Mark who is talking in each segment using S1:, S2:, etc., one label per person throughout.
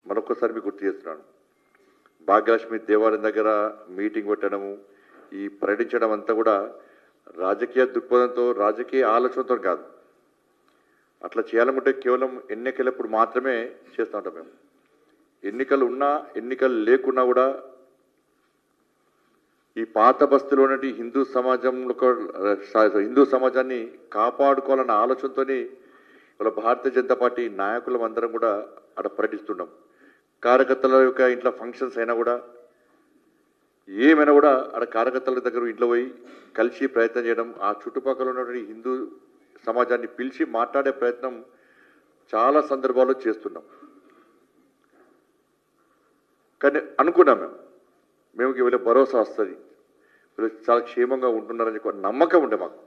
S1: మరొకసారి మీకు గుర్తు చేస్తున్నాను. భాగ్యలక్ష్మి దేవాలయం దగ్గర మీటింగ్ పెట్టడము, ఈ పర్యటించడం అంతా కూడా రాజకీయ దృక్పథంతో, రాజకీయ ఆలోచనతో కాదు. అట్లా చేయాలనుకుంటే కేవలం ఎన్నికలప్పుడు మాత్రమే చేస్తూ ఉంటాం మేము. ఎన్నికలు ఉన్నా ఎన్నికలు లేకున్నా కూడా ఈ పాత బస్తీలో ఉన్నటి హిందూ సమాజాన్ని కాపాడుకోవాలన్న ఆలోచనతో ఇవాళ భారతీయ జనతా పార్టీ నాయకులం అందరం కూడా అక్కడ పర్యటిస్తున్నాం. కార్యకర్తల యొక్క ఇంట్లో ఫంక్షన్స్ అయినా కూడా ఏమైనా కూడా అక్కడ కార్యకర్తల దగ్గర ఇంట్లో పోయి కలిసి ప్రయత్నం చేయడం, ఆ చుట్టుపక్కల ఉన్నటువంటి హిందూ సమాజాన్ని పిలిచి మాట్లాడే ప్రయత్నం చాలా సందర్భాల్లో చేస్తున్నాం. కానీ అనుకున్నాం మేము వీళ్ళ భరోసా వస్తుంది, వీళ్ళు చాలా క్షేమంగా ఉంటున్నారని చెప్పి నమ్మకం ఉండే మాకు.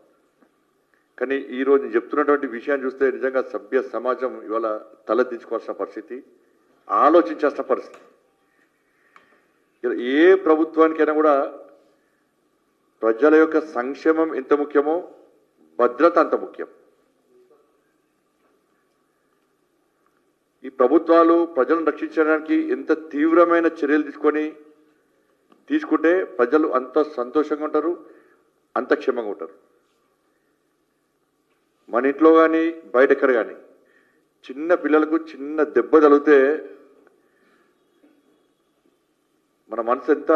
S1: కానీ ఈరోజు నేను చెప్తున్నటువంటి విషయాన్ని చూస్తే నిజంగా సభ్య సమాజం ఇవాళ తలదించుకోవాల్సిన పరిస్థితి, ఆలోచించాల్సిన పరిస్థితి. ఏ ప్రభుత్వానికైనా కూడా ప్రజల యొక్క సంక్షేమం ఎంత ముఖ్యమో భద్రత అంత ముఖ్యం. ఈ ప్రభుత్వాలు ప్రజలను రక్షించడానికి ఎంత తీవ్రమైన చర్యలు తీసుకుంటే ప్రజలు అంత సంతోషంగా ఉంటారు, అంత క్షేమంగా ఉంటారు. మన ఇంట్లో కానీ బయట ఎక్కడ కానీ చిన్న పిల్లలకు చిన్న దెబ్బ తగిలితే మన మనసు ఎంత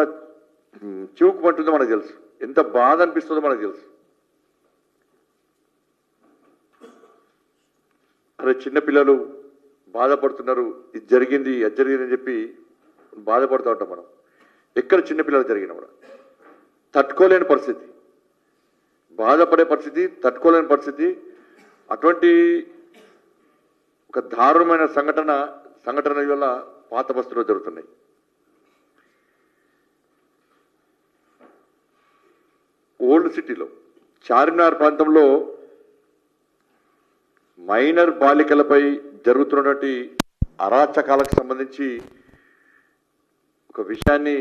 S1: చివుకుమంటుందో మనకు తెలుసు, ఎంత బాధ అనిపిస్తుందో మనకు తెలుసు. అరే చిన్నపిల్లలు బాధపడుతున్నారు, ఇది జరిగింది అది జరిగిందని చెప్పి బాధపడుతూ ఉంటాం మనం. ఎక్కడ చిన్నపిల్లలు జరిగినా కూడా తట్టుకోలేని పరిస్థితి, బాధపడే పరిస్థితి, తట్టుకోలేని పరిస్థితి. అటువంటి ఒక దారుణమైన సంఘటన వల్ల పాత బస్తీలో జరుగుతున్నాయి. ఓల్డ్ సిటీలో చార్మినార్ ప్రాంతంలో మైనర్ బాలికలపై జరుగుతున్నటువంటి అరాచకాలకు సంబంధించి ఒక విషయాన్ని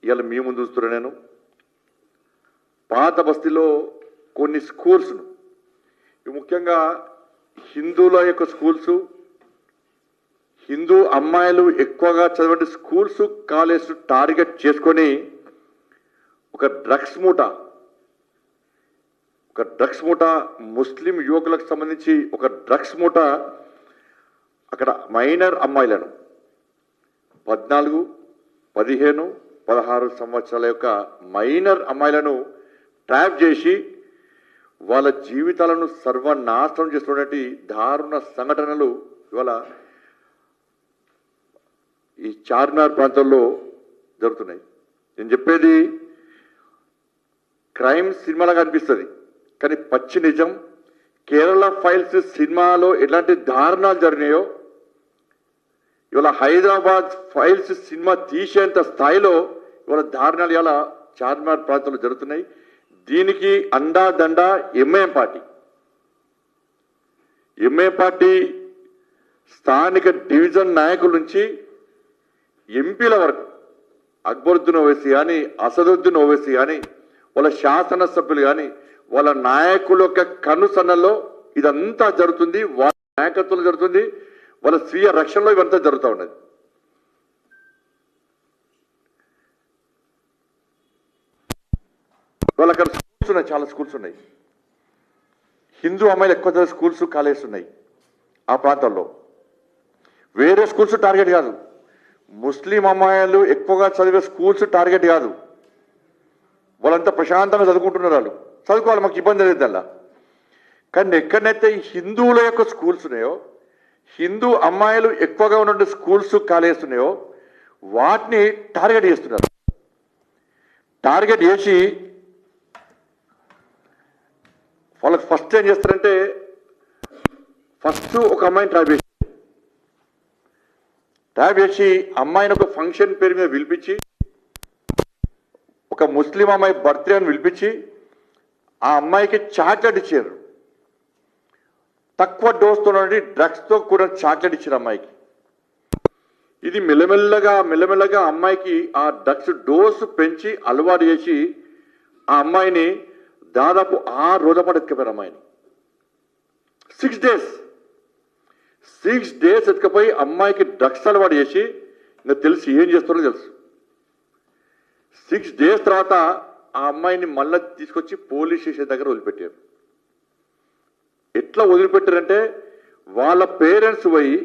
S1: ఇవాళ మీ ముందు చూస్తున్నా. నేను పాత బస్తీలో కొన్ని స్కూల్స్ను, ముఖ్యంగా హిందువుల యొక్క స్కూల్స్, హిందూ అమ్మాయిలు ఎక్కువగా చదివే స్కూల్స్ కాలేజ్ టార్గెట్ చేసుకొని ఒక డ్రగ్స్ మూట, ముస్లిం యువకులకు సంబంధించి ఒక డ్రగ్స్ మూట అక్కడ మైనర్ అమ్మాయిలను 14, 15, 16 సంవత్సరాల యొక్క మైనర్ అమ్మాయిలను ట్రాప్ చేసి వాళ్ళ జీవితాలను సర్వనాశనం చేస్తున్నటువంటి దారుణ సంఘటనలు ఇవాళ ఈ చార్మినార్ ప్రాంతంలో జరుగుతున్నాయి. నేను చెప్పేది క్రైమ్ సినిమాలాగా అనిపిస్తుంది, కానీ పచ్చి నిజం. కేరళ ఫైల్స్ సినిమాలో ఎలాంటి దారుణాలు జరిగినాయో ఇవాళ హైదరాబాద్ ఫైల్స్ సినిమా తీసేంత స్థాయిలో ఇవాళ దారుణాలు ఇవాళ చార్మినార్ ప్రాంతంలో జరుగుతున్నాయి. దీనికి అండాదండ ఎంఐఎం పార్టీ స్థానిక డివిజన్ నాయకుల నుంచి ఎంపీల వరకు అక్బరుద్దీన్ ఓవైసీ కానీ, అసదుద్దీన్ ఓవైసీ కానీ, వాళ్ళ శాసనసభ్యులు కానీ, వాళ్ళ నాయకుల యొక్క కనుసన్నల్లో ఇదంతా జరుగుతుంది. వాళ్ళ నాయకత్వంలో జరుగుతుంది, వాళ్ళ స్వీయ రక్షణలో ఇవంతా జరుగుతూ ఉన్నది. వాళ్ళ అక్కడ స్కూల్స్ ఉన్నాయి, చాలా స్కూల్స్ ఉన్నాయి. హిందూ అమ్మాయిలు ఎక్కువ చదివే స్కూల్స్ కాలేజెస్ ఉన్నాయి ఆ ప్రాంతంలో. వేరే స్కూల్స్ టార్గెట్ కాదు, ముస్లిం అమ్మాయిలు ఎక్కువగా చదివే స్కూల్స్ టార్గెట్ కాదు. వాళ్ళంతా ప్రశాంతంగా చదువుకుంటున్నారు, వాళ్ళు చదువుకోవాలి, మాకు ఇబ్బంది లేదు అలా. కానీ ఎక్కడైతే హిందువుల యొక్క స్కూల్స్ ఉన్నాయో, హిందూ అమ్మాయిలు ఎక్కువగా ఉన్న స్కూల్స్ కాలేజెస్ ఉన్నాయో వాటిని టార్గెట్ చేస్తున్నారు. టార్గెట్ చేసి వాళ్ళకి ఫస్ట్ ఏం చేస్తారంటే, ఫస్ట్ ఒక అమ్మాయిని ట్రాప్ చేసి అమ్మాయిని ఒక ఫంక్షన్ పేరు మీద పిలిపించి, ఒక ముస్లిం అమ్మాయి బర్త్డే అని పిలిపించి ఆ అమ్మాయికి చాక్లెట్ ఇచ్చారు. తక్కువ డోస్తో డ్రగ్స్తో కూడా చాక్లెట్ ఇచ్చారు అమ్మాయికి. ఇది మెల్లమెల్లగా అమ్మాయికి ఆ డ్రగ్స్ డోసు పెంచి అలవాటు చేసి ఆ అమ్మాయిని దాదాపు 6 రోజుల పాటు ఎత్తుకెళ్ళారు. అమ్మాయిని 6 days 6 days ఎత్తుకపోయి అమ్మాయికి డ్రగ్స్ అలవాటు చేసి ఇంకా తెలిసి ఏం చేస్తారో తెలుసు. 6 days తర్వాత ఆ అమ్మాయిని మళ్ళీ తీసుకొచ్చి పోలీస్ స్టేషన్ దగ్గర వదిలిపెట్టారు. ఎట్లా వదిలిపెట్టారంటే వాళ్ళ పేరెంట్స్ పోయి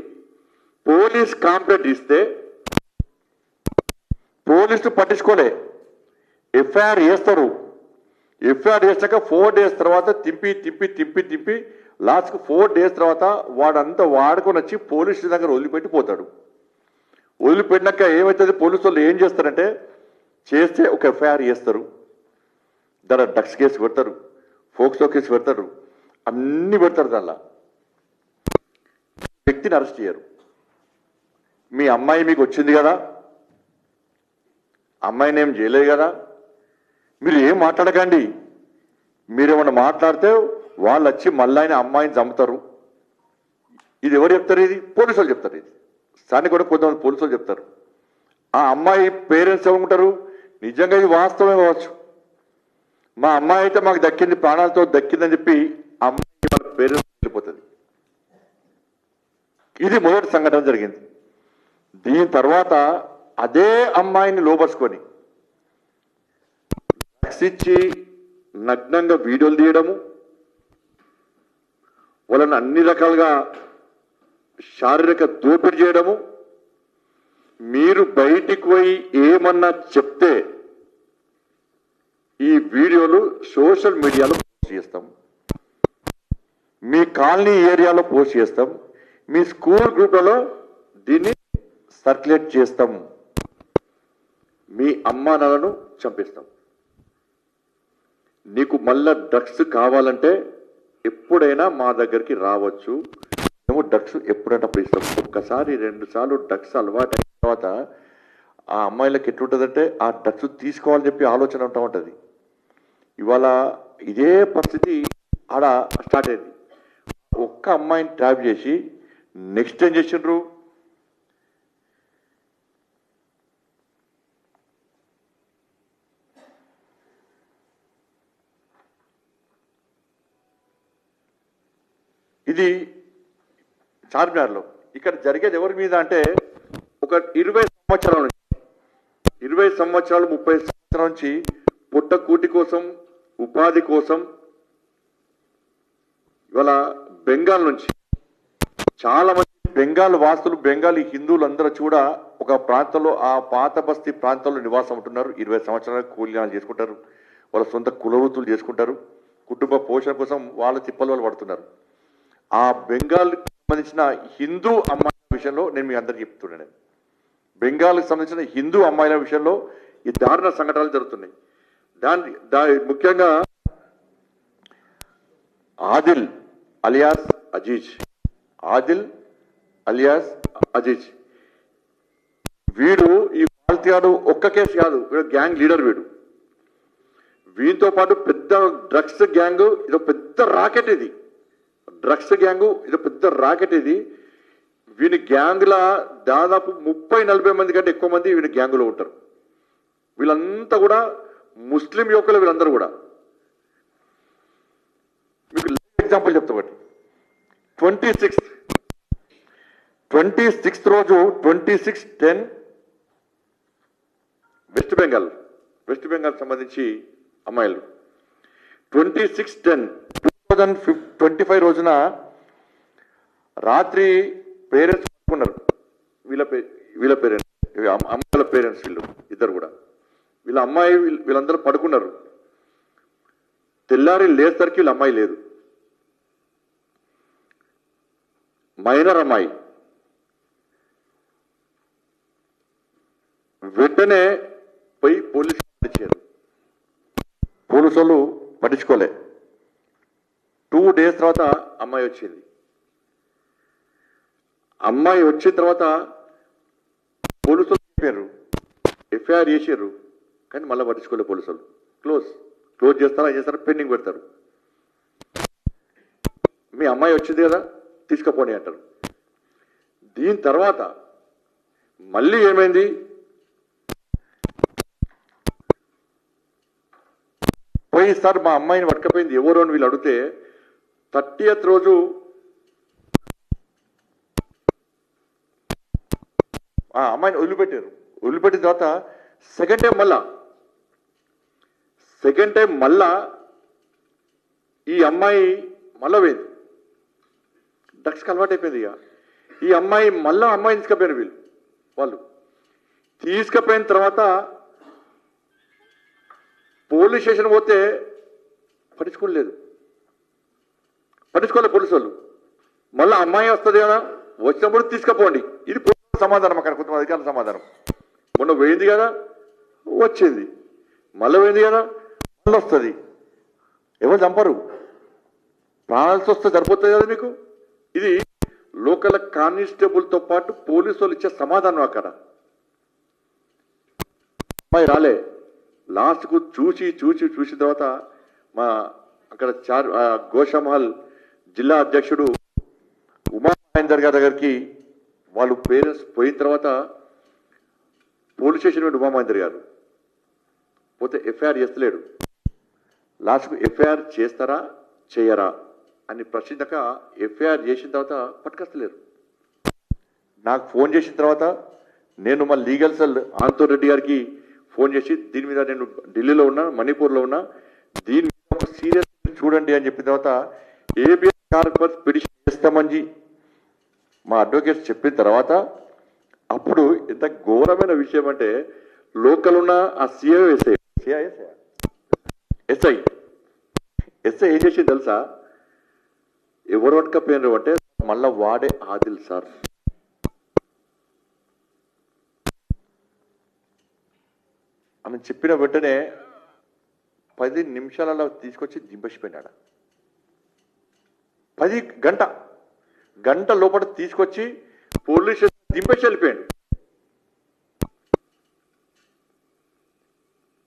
S1: పోలీస్ కంప్లైంట్ ఇస్తే పోలీసులు పట్టించుకోలే, ఎఫ్ఐఆర్ చేస్తారు. ఎఫ్ఐఆర్ చేశాక 4 days తర్వాత తింపి లాస్ట్కి 4 days తర్వాత వాడంతా వాడుకొని వచ్చి పోలీసు దగ్గర వదిలిపెట్టి పోతాడు. వదిలిపెట్టినాక ఏమవుతుంది, పోలీసు వాళ్ళు ఏం చేస్తారంటే చేస్తే ఒక ఎఫ్ఐఆర్ చేస్తారు, దాని డ్రగ్స్ కేసు పెడతారు, ఫోక్సో కేసు పెడతారు, అన్ని పెడతారు. దానిలో వ్యక్తిని అరెస్ట్ చేయరు. మీ అమ్మాయి మీకు వచ్చింది కదా, అమ్మాయిని ఏం చేయలేదు కదా, మీరు ఏం మాట్లాడకండి. మీరేమన్నా మాట్లాడితే వాళ్ళు వచ్చి మళ్ళీ ఆయన అమ్మాయిని చంపుతారు. ఇది ఎవరు చెప్తారు? ఇది పోలీసు వాళ్ళు చెప్తారు. ఇది స్థానిక కూడా కొంతమంది పోలీసు వాళ్ళు చెప్తారు. ఆ అమ్మాయి పేరెంట్స్ ఏమనుకుంటారు, నిజంగా ఇది వాస్తవమే కావచ్చు, మా అమ్మాయి అయితే మాకు దక్కింది, ప్రాణాలతో దక్కిందని చెప్పి అమ్మాయి వాళ్ళ పేరెంట్స్ వెళ్ళిపోతుంది. ఇది మొదటి సంఘటన జరిగింది. దీని తర్వాత అదే అమ్మాయిని లోపరుచుకొని డ్రగ్స్ ఇచ్చి నగ్నంగా వీడియోలు తీయడము, వాళ్ళని అన్ని రకాలుగా శారీరక దోపిడీ చేయడము, మీరు బయటికి పోయి ఏమన్నా చెప్తే ఈ వీడియోలు సోషల్ మీడియాలో పోస్ట్ చేస్తాం, మీ కాలనీ ఏరియాలో పోస్ట్ చేస్తాం, మీ స్కూల్ గ్రూప్లలో దీన్ని సర్క్యులేట్ చేస్తాం, మీ అమ్మా నాన్నను చంపేస్తాం. నీకు మళ్ళా డ్రగ్స్ కావాలంటే ఎప్పుడైనా మా దగ్గరికి రావచ్చు, మేము డ్రగ్స్ ఎప్పుడైనా ఇస్తాం. ఒక్కసారి 2 సార్లు డ్రగ్స్ అలవాటు అయిన తర్వాత ఆ అమ్మాయిలకు ఎట్లుంటుందంటే ఆ డ్రగ్స్ తీసుకోవాలని చెప్పి ఆలోచన ఉంటా ఉంటుంది. ఇవాళ ఇదే పరిస్థితి ఆడ స్టార్ట్ అయింది. ఒక్క అమ్మాయిని ట్రాప్ చేసి నెక్స్ట్ ఏం చేసిండ్రు, ఇది చార్మినార్లో. ఇక్కడ జరిగేది ఎవరి మీద అంటే ఒక 20 సంవత్సరాల నుంచి 20 సంవత్సరాలు 30 సంవత్సరాల నుంచి పుట్టకూటి కోసం, ఉపాధి కోసం ఇవాళ బెంగాల్ నుంచి చాలా మంది బెంగాల్ వాసులు, బెంగాలీ హిందువులు అందరూ కూడా ఒక ప్రాంతంలో, ఆ పాత బస్తీ ప్రాంతంలో నివాసం ఉంటున్నారు. 20 సంవత్సరాలు కూలీనాలు చేసుకుంటారు, వాళ్ళ సొంత కులవృత్తులు చేసుకుంటారు, కుటుంబ పోషణ కోసం వాళ్ళ తిప్పలు వాళ్ళు పడుతున్నారు. ఆ బెంగాల్కి సంబంధించిన హిందూ అమ్మాయిల విషయంలో నేను మీ అందరికీ చెప్తున్నాను, బెంగాల్కి సంబంధించిన హిందూ అమ్మాయిల విషయంలో ఈ దారుణ సంఘటనలు జరుగుతున్నాయి. ముఖ్యంగా ఆదిల్ అలియాస్ అజీజ్, ఆదిల్ అలియాస్ అజీజ్ వీడు ఈ పాల్తీగాడు ఒక్క కేసు కాదు, వీడు గ్యాంగ్ లీడర్. వీటితో పాటు పెద్ద డ్రగ్స్ గ్యాంగ్, ఇది పెద్ద రాకెట్. ఇది డ్రగ్స్ గ్యాంగు, ఇది పెద్ద రాకెట్. ఇది వీని గ్యాంగ్లా దాదాపు 30-40 మంది కంటే ఎక్కువ మంది వీని గ్యాంగులో ఉంటారు. వీళ్ళంతా కూడా ముస్లిం యువకులు. వీళ్ళందరూ కూడా మీకు ఎగ్జాంపుల్ చెప్తా. 26th రోజు 26/10 వెస్ట్ బెంగాల్ సంబంధించి అమ్మాయిలు 26/10/2025 రోజున రాత్రి పేరెంట్స్ పడుకున్నారు. వీళ్ళ పేరెంట్స్, అమ్మాయిల పేరెంట్స్, వీళ్ళు ఇద్దరు కూడా, వీళ్ళ అమ్మాయి వీళ్ళందరూ పడుకున్నారు. తెల్లారి లేసరికి వీళ్ళ అమ్మాయి లేదు, మైనర్ అమ్మాయి. వెంటనే పోయి పోలీసు ఇచ్చారు. పోలీసు వాళ్ళు పట్టించుకోలే. 2 days తర్వాత అమ్మాయి వచ్చింది. అమ్మాయి వచ్చిన తర్వాత పోలీసులు చెప్పారు, ఎఫ్ఐఆర్ చేశారు, కానీ మళ్ళీ పట్టించుకోలే పోలీసులు. క్లోజ్ చేస్తారా పెండింగ్ పెడతారు. మీ అమ్మాయి వచ్చింది కదా తీసుకుపోని అంటారు. దీని తర్వాత మళ్ళీ ఏమైంది, పోయిస్తారు మా అమ్మాయిని పట్టుకపోయింది ఎవరు అని వీళ్ళు అడిగితే 30th రోజు ఆ అమ్మాయిని వదిలిపెట్టారు. వదిలిపెట్టిన తర్వాత సెకండ్ టైం మళ్ళా ఈ అమ్మాయి మళ్ళా పోయింది. డ్రగ్స్కి అలవాటు అయిపోయింది. ఇక ఈ అమ్మాయి మళ్ళా అమ్మాయిని తీసుకుపోయారు వాళ్ళు తీసుకుపోయిన తర్వాత పోలీస్ స్టేషన్ పోతే పట్టించుకోలేదు పోలీసు వాళ్ళు. మళ్ళీ అమ్మాయి వస్తుంది కదా, వచ్చినప్పుడు తీసుకుపోండి. ఇది సమాధానం, అక్కడ కొంత అధికారుల సమాధానం. మొన్న పోయింది కదా, వచ్చింది, మళ్ళీ పోయింది కదా, మళ్ళీ వస్తుంది. ఎవరు చంపరు, ప్రాణాలతో వస్తే సరిపోతుంది కదా మీకు. ఇది లోకల్ కానిస్టేబుల్తో పాటు పోలీసు వాళ్ళు ఇచ్చే సమాధానం. అక్కడ అమ్మాయి రాలే. లాస్ట్కు చూసిన తర్వాత మా అక్కడ గోషామహల్ జిల్లా అధ్యక్షుడు ఉమా మహేందర్ గారి దగ్గరికి వాళ్ళు పేరెంట్స్ పోయిన తర్వాత పోలీస్ స్టేషన్ నుండి ఉమా మహేందర్ గారు పోతే ఎఫ్ఐఆర్ చేస్తలేడు. లాస్ట్కు ఎఫ్ఐఆర్ చేస్తారా చేయరా అని ప్రశ్నించక ఎఫ్ఐఆర్ చేసిన తర్వాత పట్టుకొస్తలేరు. నాకు ఫోన్ చేసిన తర్వాత నేను మా లీగల్ సెల్ ఆంతోన్ రెడ్డి గారికి ఫోన్ చేసి దీని మీద నేను ఢిల్లీలో ఉన్నా, మణిపూర్లో ఉన్నా, దీని మీద సీరియస్ చూడండి అని చెప్పిన తర్వాత ఏబిఎస్ కార్పస్ పిటిషన్ చేస్తామని మా అడ్వకేట్స్ చెప్పిన తర్వాత అప్పుడు ఎంత ఘోరమైన విషయం అంటే లోకల్ ఉన్న ఆ ఎస్ఐ ఏం చేసి తెలుసా, ఎవరు పట్టుకపోయినారు అంటే మళ్ళా వాడే ఆదిల్ సార్. అని చెప్పిన వెంటనే 10 నిమిషాలలో తీసుకొచ్చి దింపేసిపోయినాడు. 10 గంట లోపల తీసుకొచ్చి పోలీస్ స్టేషన్ దింపేసి వెళ్ళిపోయాడు.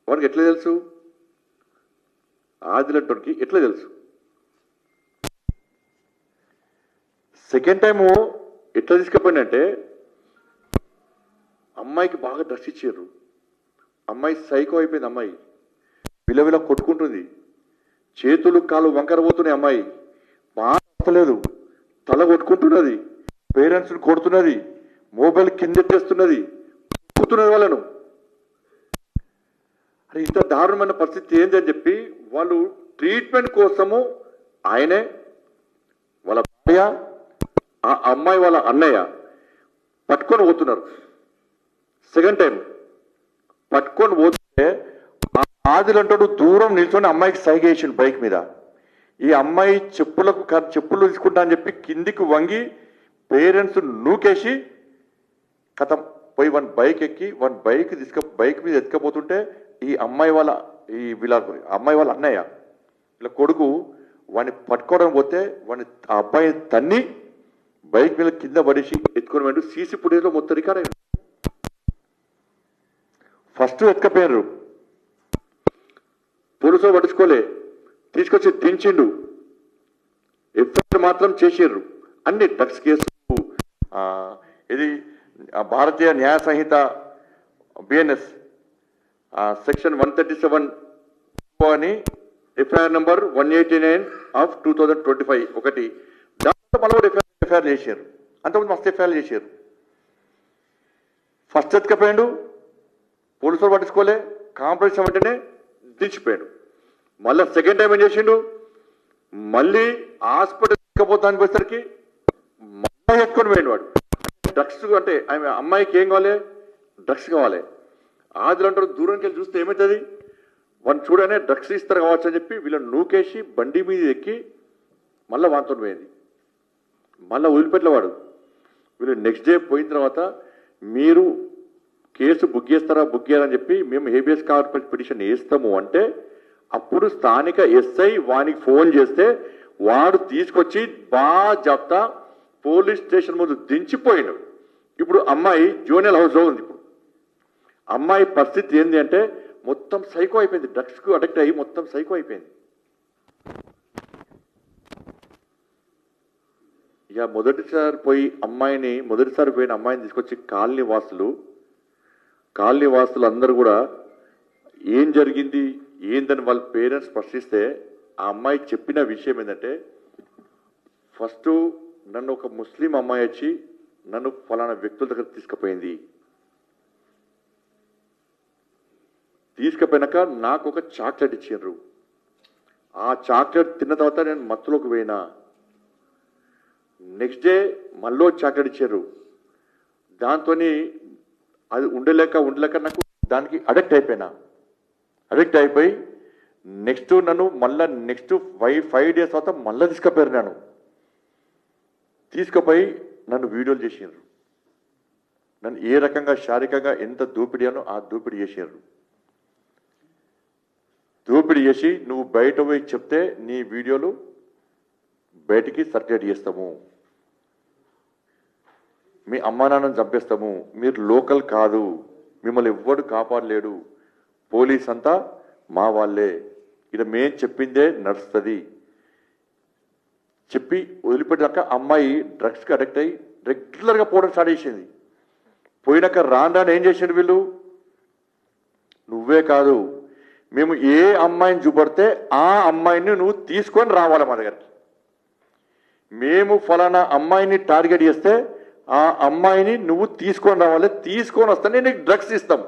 S1: వాడికి ఎట్లా తెలుసు, ఆదిలంటోనికి ఎట్లా తెలుసు? సెకండ్ టైము ఎట్లా తీసుకుపోయినంటే అమ్మాయికి బాగా డ్రెస్ ఇచ్చారు. అమ్మాయి సైకో అయిపోయింది. అమ్మాయి విలవిల కొట్టుకుంటుంది, చేతులు కాలు వంకర పోతున్నాయి. అమ్మాయి బాగలేదు, తల కొట్టుకుంటున్నది, పేరెంట్స్ని కొడుతున్నది, మొబైల్ కిందెట్టేస్తున్నది, కొట్టుతున్నది వాళ్ళను. అరే ఇంత దారుణమైన పరిస్థితి ఏంటి అని చెప్పి వాళ్ళు ట్రీట్మెంట్ కోసము ఆయనే, వాళ్ళ భార్య, ఆ అమ్మాయి వాళ్ళ అన్నయ్య పట్టుకొని పోతున్నారు. సెకండ్ టైం పట్టుకొని పోతే ఆదిలంటాడు దూరం నిల్చొని అమ్మాయికి సైగ వేసిండు బైక్ మీద. ఈ అమ్మాయి చెప్పులు తీసుకుంటా అని చెప్పి కిందికి వంగి పేరెంట్స్ నూకేసి కథం పోయి బైక్ మీద ఎత్తుకపోతుంటే ఈ అమ్మాయి వాళ్ళ అమ్మాయి వాళ్ళ అన్నయ్య ఇలా కొడుకు వాడిని పట్టుకోవడం పోతే వాడిని ఆ అబ్బాయి తన్ని బైక్ మీద కింద పడేసి ఎత్తుకొని వెంట సీసీ ఫుటేజ్లో మొత్తం రికార్డ్ అయింది. ఫస్ట్ ఎత్తుకపోయారు, పోలీసులు పట్టించుకోలే, తీసుకొచ్చి దించిండు, ఎఫ్ఐఆర్ మాత్రం చేసారు. అన్ని డ్రగ్స్ కేసు, ఇది భారతీయ న్యాయ సంహిత బిఎన్ఎస్ సెక్షన్ 137 అని ఎఫ్ఐఆర్ నంబర్ 189/2025 ఒకటి, దాంట్లో మళ్ళీ కూడా ఎఫ్ఐఆర్ చేశారు. అంతకుముందు మస్తు ఎఫ్ఐఆర్ చేశారు. ఫస్ట్ ఎత్తుకపోయాడు, పోలీసులు పట్టించుకోలే, కాంప్రమైజ్ వెంటనే దించిపోయాడు. మళ్ళీ సెకండ్ టైం ఏం చేసిండు, మళ్ళీ హాస్పిటల్ తీసుకుపోతానికి వచ్చేసరికి మళ్ళీ ఎత్తుకొని పోయాడు. వాడు డ్రగ్స్ అంటే అమ్మాయికి ఏం కావాలి, డ్రగ్స్ కావాలి. ఆదిలో అంటారు దూరంకి వెళ్ళి చూస్తే ఏమవుతుంది, వాడిని చూడనే డ్రగ్స్ ఇస్తారు కావచ్చు అని చెప్పి వీళ్ళని నూకేసి బండి మీద ఎక్కి మళ్ళీ వాంతో పోయింది. మళ్ళీ వదిలిపెట్ల వాడు. వీళ్ళు నెక్స్ట్ డే పోయిన తర్వాత మీరు కేసు బుక్ చేస్తారా, బుక్ చేయాలని చెప్పి మేము హేబియస్ కార్పస్ పిటిషన్ వేస్తాము అంటే అప్పుడు స్థానిక ఎస్ఐ వానికి ఫోన్ చేస్తే వాడు తీసుకొచ్చి బాజాప్తా పోలీస్ స్టేషన్ ముందు దించిపోయాడు. ఇప్పుడు అమ్మాయి జూనియర్ హౌస్లో ఉంది. ఇప్పుడు అమ్మాయి పరిస్థితి ఏంటి అంటే మొత్తం సైకో అయిపోయింది, డ్రగ్స్కు అడిక్ట్ అయ్యి మొత్తం సైకో అయిపోయింది. ఇక మొదటిసారి పోయిన అమ్మాయిని తీసుకొచ్చి కాలనీ వాసులు అందరూ కూడా ఏం జరిగింది ఏందని వాళ్ళ పేరెంట్స్ ప్రశ్నిస్తే ఆ అమ్మాయి చెప్పిన విషయం ఏంటంటే, ఫస్ట్ నన్ను ఒక ముస్లిం అమ్మాయి వచ్చి నన్ను ఫలానా వ్యక్తుల దగ్గర తీసుకుపోయింది తీసుకుపోయినాక నాకు ఒక చాక్లెట్ ఇచ్చిండ్రు. ఆ చాక్లెట్ తిన్న తర్వాత నేను మత్తులోకి పోయినా. నెక్స్ట్ డే మళ్ళీ చాక్లెట్ ఇచ్చారు. దాంతో అది ఉండలేక నాకు దానికి అడిక్ట్ అయిపోయినా. అడిక్ట్ అయిపోయి నెక్స్ట్ నన్ను మళ్ళీ నెక్స్ట్ 5 days తర్వాత మళ్ళీ తీసుకుపోయారు. నన్ను తీసుకుపోయి నన్ను వీడియోలు చేసినారు. నన్ను ఏ రకంగా శారీరకంగా ఎంత దోపిడీనో ఆ దోపిడీ చేసినారు. దోపిడీ చేసి నువ్వు బయట పోయి చెప్తే నీ వీడియోలు బయటికి సర్క్యులేట్ చేస్తాము, మీ అమ్మా నాన్నను చంపేస్తాము, మీరు లోకల్ కాదు, మిమ్మల్ని ఎవ్వడు కాపాడలేడు, పోలీస్ అంతా మా వాళ్ళే, ఇక్కడ మేం చెప్పిందే నడుస్తుంది చెప్పి వదిలిపెట్టాక అమ్మాయి డ్రగ్స్కి అడిక్ట్ అయ్యి రెగ్యులర్గా పోవడం స్టార్ట్ చేసింది. పోయినాక రాను ఏం చేసాడు వీళ్ళు, నువ్వే కాదు మేము ఏ అమ్మాయిని చూపడితే ఆ అమ్మాయిని నువ్వు తీసుకొని రావాలి మా దగ్గరికి, మేము ఫలానా అమ్మాయిని టార్గెట్ చేస్తే ఆ అమ్మాయిని నువ్వు తీసుకొని రావాలి, తీసుకొని వస్తేనే నీకు డ్రగ్స్ ఇస్తాం,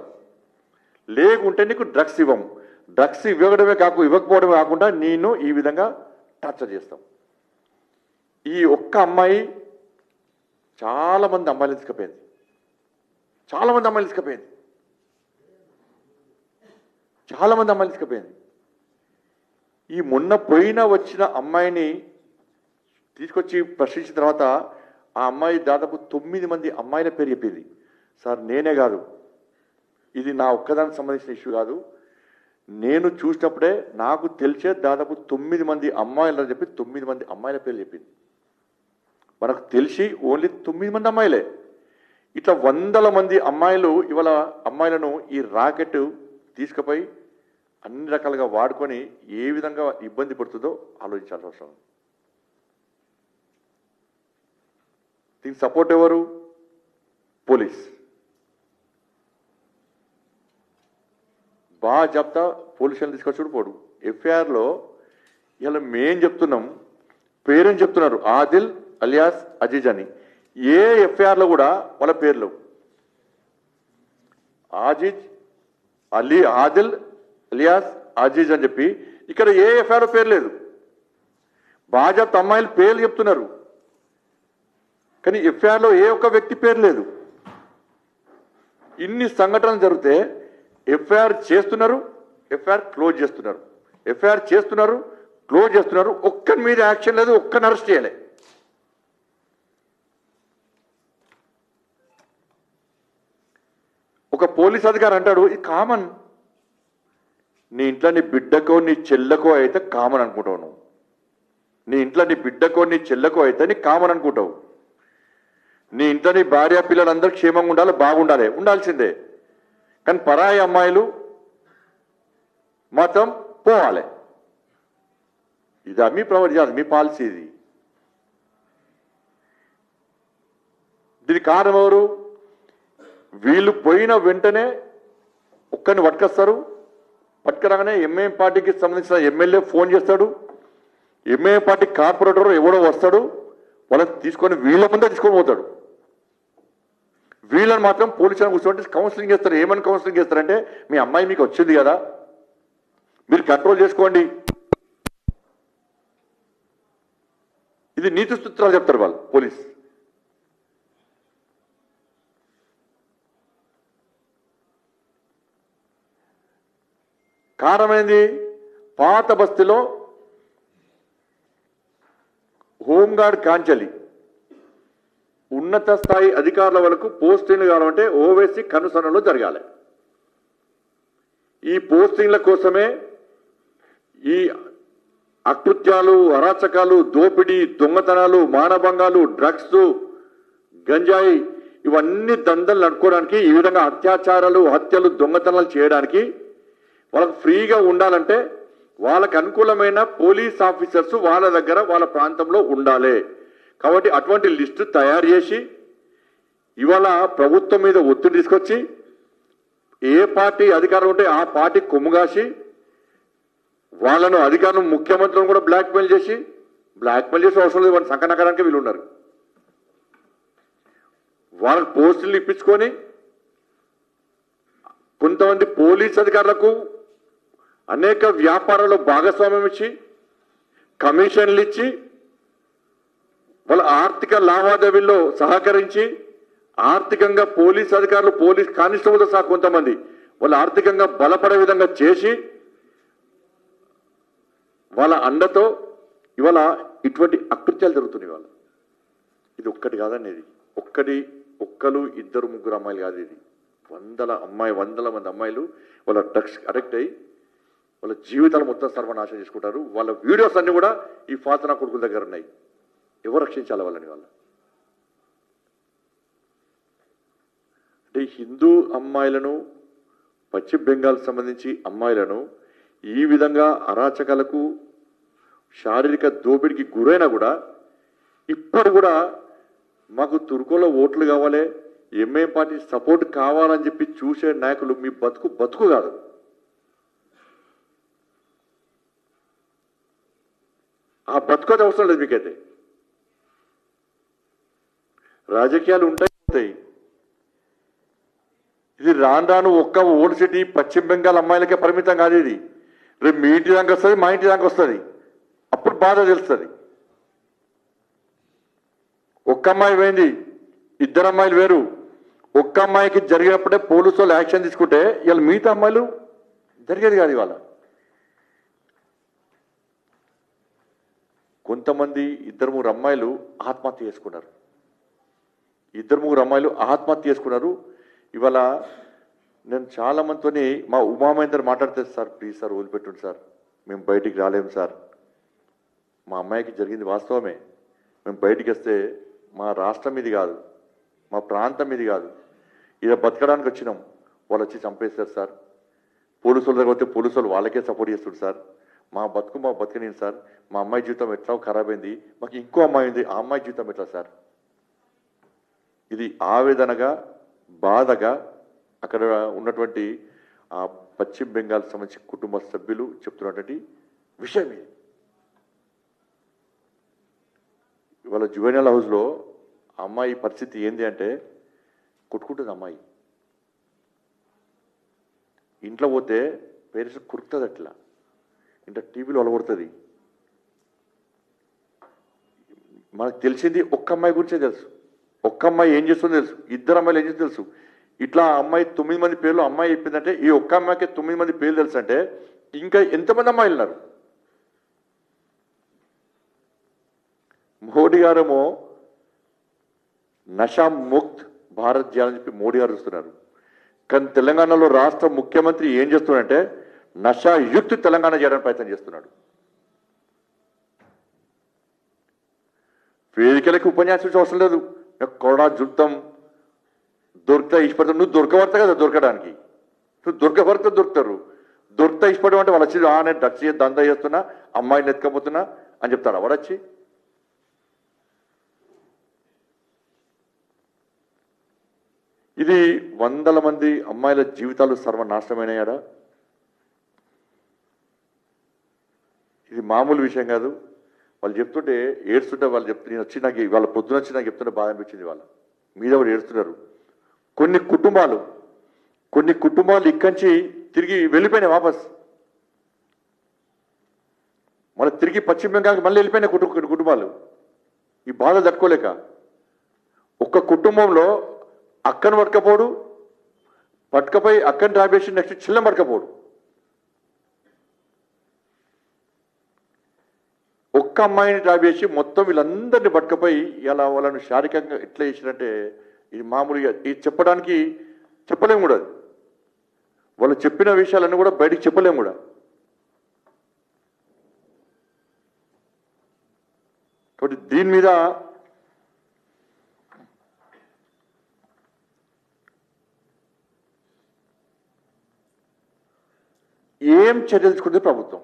S1: లేకుంటే నీకు డ్రగ్స్ ఇవ్వము, డ్రగ్స్ ఇవ్వకపోవడమే కాకుండా నేను ఈ విధంగా టార్చర్ చేస్తాం. ఈ ఒక్క అమ్మాయి చాలామంది అమ్మాయిలు తీసుకుపోయింది, చాలామంది అమ్మాయిలు తీసుకుపోయింది. ఈ మొన్న వచ్చిన అమ్మాయిని తీసుకొచ్చి ప్రశ్నించిన తర్వాత ఆ అమ్మాయి దాదాపు 9 మంది అమ్మాయిల పేరు చెప్పింది. సార్ నేనే కాదు, ఇది నా ఒక్కదానికి సంబంధించిన ఇష్యూ కాదు, నేను చూసినప్పుడే నాకు తెలిసే దాదాపు 9 మంది అమ్మాయిలు అని చెప్పి 9 మంది అమ్మాయిల పేర్లు చెప్పింది. మనకు తెలిసి ఓన్లీ 9 మంది అమ్మాయిలే. ఇట్లా 100ల మంది అమ్మాయిలు ఇవాళ అమ్మాయిలను ఈ రాకెట్ తీసుకుపోయి అన్ని రకాలుగా వాడుకొని ఏ విధంగా ఇబ్బంది పడుతుందో ఆలోచించాల్సిన అవసరం. దీనికి సపోర్ట్ ఎవరు? పోలీస్. బాగా చెప్తా పోలీసులను తీసుకొచ్చుడు పోడు. ఎఫ్ఐఆర్లో ఇలా మేం చెప్తున్నాం, పేరెంట్స్ చెప్తున్నారు ఆదిల్ అలియాస్ అజీజ్ అని. ఏ ఎఫ్ఐఆర్లో కూడా వాళ్ళ పేర్లు ఆదిల్ అలియాస్ అజీజ్ అని చెప్పి ఇక్కడ ఏ ఎఫ్ఐఆర్ పేరు లేదు. బాజాప్త అమ్మాయిలు పేర్లు చెప్తున్నారు కానీ ఎఫ్ఐఆర్లో ఏ ఒక్క వ్యక్తి పేరు లేదు. ఇన్ని సంఘటనలు జరిగితే ఎఫ్ఐఆర్ చేస్తున్నారు, ఎఫ్ఐఆర్ క్లోజ్ చేస్తున్నారు, ఎఫ్ఐఆర్ చేస్తున్నారు, క్లోజ్ చేస్తున్నారు. ఒక్కరి మీద యాక్షన్ లేదు, ఒక్కరిని అరెస్ట్ చేయలే. ఒక పోలీస్ అధికారి అంటాడు ఇది కామన్, నీ ఇంట్లో నీ బిడ్డకో నీ చెల్లెకో అయితే కామన్ అనుకుంటావు నువ్వు, నీ ఇంట్లో నీ బిడ్డకో నీ చెల్లెకో అయితే నీ కామన్ అనుకుంటావు, నీ ఇంట్లో నీ భార్య పిల్లలందరూ క్షేమంగా ఉండాలి, బాగుండాలి, ఉండాల్సిందే. కానీ పరాయి అమ్మాయిలు మాత్రం పోవాలి. ఇది మీ ప్రవర్తన, మీ పాలసీ ఇది. దీనికి కారణం ఎవరు? వీళ్ళు పోయిన వెంటనే ఒక్కరిని పట్టుకొస్తారు, పట్టుకురాగానే ఎంఐఎం పార్టీకి సంబంధించిన ఎమ్మెల్యే ఫోన్ చేస్తాడు, ఎంఐఎం పార్టీ కార్పొరేటర్ ఎవడో వస్తాడు, వాళ్ళని తీసుకొని వీళ్ళ ముందే తీసుకొని పోతాడు. వీళ్ళని మాత్రం పోలీసులను కూర్చోండి కౌన్సిలింగ్ చేస్తారు. ఏమని కౌన్సిలింగ్ చేస్తారంటే మీ అమ్మాయి మీకు వచ్చింది కదా, మీరు కంట్రోల్ చేసుకోండి, ఇది నీతి సూత్రాలు చెప్తారు వాళ్ళు పోలీస్. కారణమైంది పాత బస్తీలో హోంగార్డ్ కాంచలి ఉన్నత స్థాయి అధికారుల వరకు పోస్టింగ్లు కావాలంటే ఓవైసీ కనుసరణలో జరగాలి. ఈ పోస్టింగ్ల కోసమే ఈ అకృత్యాలు, అరాచకాలు, దోపిడీ, దొంగతనాలు, మానభంగాలు, డ్రగ్స్, గంజాయి ఇవన్నీ దందలు నడుకోవడానికి, ఈ విధంగా అత్యాచారాలు, హత్యలు, దొంగతనాలు చేయడానికి వాళ్ళకు ఫ్రీగా ఉండాలంటే వాళ్ళకు అనుకూలమైన పోలీస్ ఆఫీసర్స్ వాళ్ళ దగ్గర వాళ్ళ ప్రాంతంలో ఉండాలి. కాబట్టి అటువంటి లిస్టు తయారు చేసి ఇవాళ ప్రభుత్వం మీద ఒత్తిడి తీసుకొచ్చి ఏ పార్టీ అధికారం ఉంటే ఆ పార్టీ కొమ్ముగాసి వాళ్ళను అధికారులు ముఖ్యమంత్రులను కూడా బ్లాక్మెయిల్ చేసి అవసరం లేదు, వాళ్ళని సంకనకరానికి వీళ్ళు ఉన్నారు. వాళ్ళకి పోస్టులు ఇప్పించుకొని కొంత కొంతమంది పోలీస్ అధికారులకు అనేక వ్యాపారాల్లో భాగస్వామ్యం ఇచ్చి కమిషన్లు ఇచ్చి వాళ్ళ ఆర్థిక లావాదేవీల్లో సహకరించి ఆర్థికంగా పోలీస్ అధికారులు పోలీస్ కానిస్టేబుల్తో సహా కొంతమంది వాళ్ళు ఆర్థికంగా బలపడే విధంగా చేసి వాళ్ళ అండతో ఇవాళ ఇటువంటి అకృత్యాలు జరుగుతున్నాయి. ఇవాళ ఇది ఒక్కటి కాదండి, ఇది ఒక్కరు ఇద్దరు ముగ్గురు అమ్మాయిలు కాదు, ఇది వందల మంది అమ్మాయిలు వాళ్ళ డ్రగ్స్ అడిక్ట్ అయ్యి వాళ్ళ జీవితాలు మొత్తం సర్వనాశనం చేసుకుంటారు. వాళ్ళ వీడియోస్ అన్ని కూడా ఈ ఫాతనా కొడుకుల దగ్గర ఉన్నాయి. ఎవరు రక్షించాలి వాళ్ళని? వాళ్ళ అంటే హిందూ అమ్మాయిలను, పశ్చిమ బెంగాల్ సంబంధించి అమ్మాయిలను ఈ విధంగా అరాచకాలకు శారీరక దోపిడికి గురైనా కూడా ఇప్పుడు కూడా మాకు తుర్కోలో ఓట్లు కావాలి, ఎంఐఎం పార్టీ సపోర్ట్ కావాలని చెప్పి చూసే నాయకులు మీ బతుకు కాదు. ఆ బతుకోది అవసరం లేదు మీకైతే. రాజకీయాలు ఉంటాయి. ఇది రాను ఒక్క ఓల్డ్ సిటీ పశ్చిమ బెంగాల్ అమ్మాయిలకే పరిమితం కాదు. ఇది రేపు మీ ఇంటి దాకా వస్తుంది, మా ఇంటి దాకా వస్తుంది. అప్పుడు బాధ తెలుస్తుంది. ఒక్క అమ్మాయి పోయింది, ఇద్దరు అమ్మాయిలు వేరు. ఒక్క అమ్మాయికి జరిగినప్పుడే పోలీసు వాళ్ళు యాక్షన్ తీసుకుంటే ఇవాళ మిగతా అమ్మాయిలు జరిగేది కాదు. ఇవాళ కొంతమంది ఇద్దరు ముగ్గురు అమ్మాయిలు ఆత్మహత్య చేసుకున్నారు. ఇవాళ నేను చాలా మందితో మా ఉమామహేందర్ మాట్లాడితే, సార్ ప్లీజ్ సార్ వదిలిపెట్టండి సార్, మేము బయటికి రాలేము సార్, మా అమ్మాయికి జరిగింది వాస్తవమే, మేము బయటికి వస్తే మా రాష్ట్రం ఇది కాదు, మా ప్రాంతం ఇది కాదు, ఇలా బతకడానికి వచ్చినాం, వాళ్ళు వచ్చి చంపేస్తారు సార్, పోలీసు వాళ్ళ దగ్గర వస్తే పోలీసు వాళ్ళు వాళ్ళకే సపోర్ట్ చేస్తుంది సార్, మా బతకనేది సార్, మా అమ్మాయి జీవితం ఎట్లా ఖరాబ్ అయింది, మాకు ఇంకో అమ్మాయి ఉంది, ఆ అమ్మాయి జీవితం ఎట్లా సార్? ఇది ఆవేదనగా బాధగా అక్కడ ఉన్నటువంటి ఆ పశ్చిమ బెంగాల్ సంబంధించిన కుటుంబ సభ్యులు చెప్తున్నటువంటి విషయం ఇది. ఇవాళ జువెనైల్ హౌస్లో అమ్మాయి పరిస్థితి ఏంది అంటే కొట్టుకుంటుంది అమ్మాయి. ఇంట్లో పోతే పేరెంట్స్ కురుకుతుంది, అట్లా ఇంట్లో టీవీలో అలగొడుతుంది. మనకు తెలిసింది ఒక్క అమ్మాయి గురించే తెలుసు, ఒక్క అమ్మాయి ఏం చేస్తుందో తెలుసు, ఇద్దరు అమ్మాయిలు ఏం చేస్తుందో తెలుసు. ఇట్లా అమ్మాయి 9 మంది పేర్లు అమ్మాయి చెప్పిందంటే ఈ ఒక్క అమ్మాయికి 9 మంది పేర్లు తెలుసు అంటే ఇంకా ఎంతమంది అమ్మాయిలు ఉన్నారు? మోడీ గారేమో నషా ముక్త్ భారత్ చేయాలని చెప్పి మోడీ గారు చూస్తున్నారు. కానీ తెలంగాణలో రాష్ట్ర ముఖ్యమంత్రి ఏం చేస్తున్నాడంటే నషా యుక్త్ తెలంగాణ చేయడానికి ప్రయత్నం చేస్తున్నాడు. వేదికలకి ఉపన్యాసం అవసరం లేదు, కొడా జుట్టం దొరికితే ఇష్టపడతాం. నువ్వు దొరకబడతా కదా దొరకడానికి, నువ్వు దొరకబడితే దొరికితే ఇష్టపడడం అంటే వాళ్ళు వచ్చి నేను డ్రగ్స్ దందా చేస్తున్నా, అమ్మాయిని ఎత్తుకపోతున్నా అని చెప్తాడు. వాడొచ్చి ఇది వందల మంది అమ్మాయిల జీవితాలు సర్వనాశనమైనాయాడా? ఇది మామూలు విషయం కాదు. వాళ్ళు చెప్తుంటే ఏడుస్తుంటే వాళ్ళు నేను వచ్చి నాకు వాళ్ళ పొద్దున వచ్చి నాకు చెప్తుంటే బాధ అనిపించింది. వాళ్ళ మీద కూడా ఏడుస్తున్నారు. కొన్ని కుటుంబాలు ఇక్కడి తిరిగి వెళ్ళిపోయినాయి వాపస్, మళ్ళీ తిరిగి పశ్చిమ బెంగాల్కి మళ్ళీ వెళ్ళిపోయినాయి కుటుంబాలు ఈ బాధ తట్టుకోలేక. ఒక్క కుటుంబంలో అక్కను పట్టుకపోయి అక్కని డ్రాబేసి నెక్స్ట్ చిల్లం పట్టుకపోడు. ఒక్క అమ్మాయిని డ్రాబేసి మొత్తం వీళ్ళందరినీ పట్టుకపోయి ఇలా వాళ్ళను శారీరకంగా ఎట్లా చేసినంటే ఇది మామూలుగా ఇది చెప్పలేము కూడా. వాళ్ళు చెప్పిన విషయాలన్నీ కూడా బయటికి చెప్పలేము కూడా. కాబట్టి దీని మీద ఏం చర్యలు తీసుకుంటుంది ప్రభుత్వం?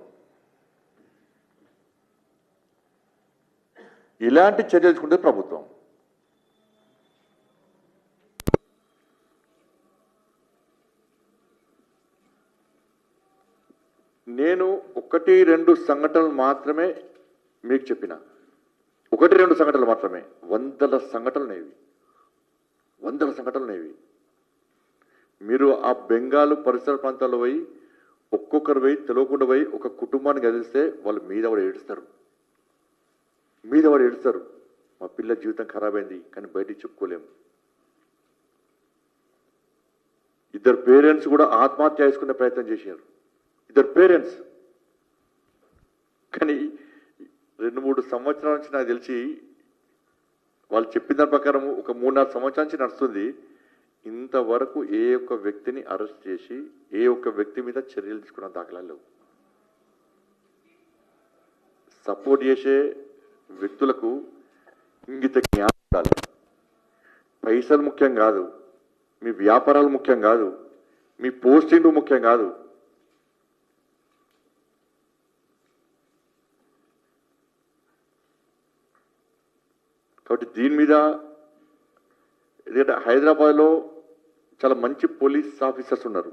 S1: ఇలాంటి చర్యలు తీసుకుంటుంది ప్రభుత్వం. నేను 1-2 సంఘటనలు మాత్రమే మీకు చెప్పిన, 1-2 సంఘటనలు మాత్రమే. వందల సంఘటనలు నేవి. మీరు ఆ బెంగాల్ పరిసర ప్రాంతాల్లో పోయి ఒక్కొక్కరు పోయి తెలియకుండా పోయి ఒక కుటుంబాన్ని గదిలిస్తే వాళ్ళు మీద కూడా ఏడుస్తారు. మా పిల్ల జీవితం ఖరాబ్ అయింది కానీ బయటికి చెప్పుకోలేము. ఇద్దరు పేరెంట్స్ కూడా ఆత్మహత్య చేసుకునే ప్రయత్నం చేశారు. ఇద్దరు పేరెంట్స్. కానీ 2-3 సంవత్సరాల నుంచి నాకు తెలిసి వాళ్ళు చెప్పిన దాని ప్రకారం ఒక 3-4 సంవత్సరాల నుంచి నడుస్తుంది. ఇంతవరకు ఏ ఒక్క వ్యక్తిని అరెస్ట్ చేసి ఏ ఒక్క వ్యక్తి మీద చర్యలు తీసుకున్న దాఖలాలు లేవు. సపోర్ట్ చేసే వ్యక్తులకు ఇంగిత జ్ఞానం ఉండాలి. పైసలు ముఖ్యం కాదు, మీ వ్యాపారాలు ముఖ్యం కాదు, మీ పోస్టింగ్ ముఖ్యం కాదు. కాబట్టి దీని మీద ఎందుకంటే హైదరాబాద్లో చాలా మంచి పోలీస్ ఆఫీసర్స్ ఉన్నారు.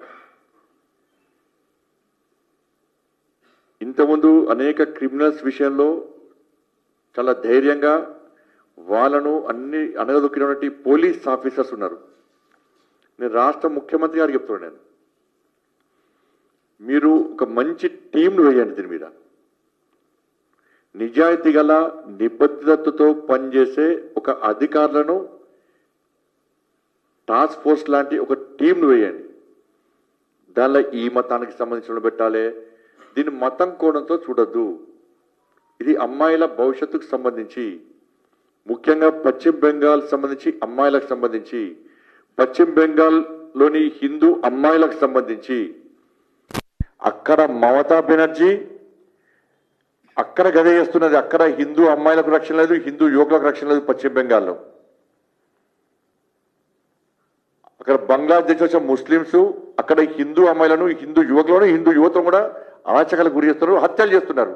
S1: ఇంతకుముందు అనేక క్రిమినల్స్ విషయంలో చాలా ధైర్యంగా వాళ్ళను అన్ని అనగదొక్కినటువంటి పోలీస్ ఆఫీసర్స్ ఉన్నారు. నేను రాష్ట్ర ముఖ్యమంత్రి గారికి చెప్తున్నాను, మీరు ఒక మంచి టీంను వేయండి. దీని మీద నిజాయితీ గల నిబద్ధతతో పనిచేసే ఒక అధికారులను టాస్క్ ఫోర్స్ లాంటి ఒక టీంను వేయండి. దానిలో ఈ మతానికి సంబంధించిన పెట్టాలి. దీన్ని మతం కోణంతో చూడొద్దు. ఇది అమ్మాయిల భవిష్యత్తుకు సంబంధించి, ముఖ్యంగా పశ్చిమ బెంగాల్ సంబంధించి అమ్మాయిలకు సంబంధించి, పశ్చిమ బెంగాల్లోని హిందూ అమ్మాయిలకు సంబంధించి అక్కడ మమతా బెనర్జీ అక్కడ గదే చేస్తున్నది. అక్కడ హిందూ అమ్మాయిలకు రక్షణ లేదు, హిందూ యువకులకు రక్షణ లేదు. పశ్చిమ బెంగాల్లో అక్కడ బంగ్లాదేశ్ వచ్చిన ముస్లింస్ అక్కడ హిందూ అమ్మాయిలను, హిందూ యువకులను, హిందూ యువతను కూడా అరాచకాలకు గురి చేస్తున్నారు, హత్యలు చేస్తున్నారు.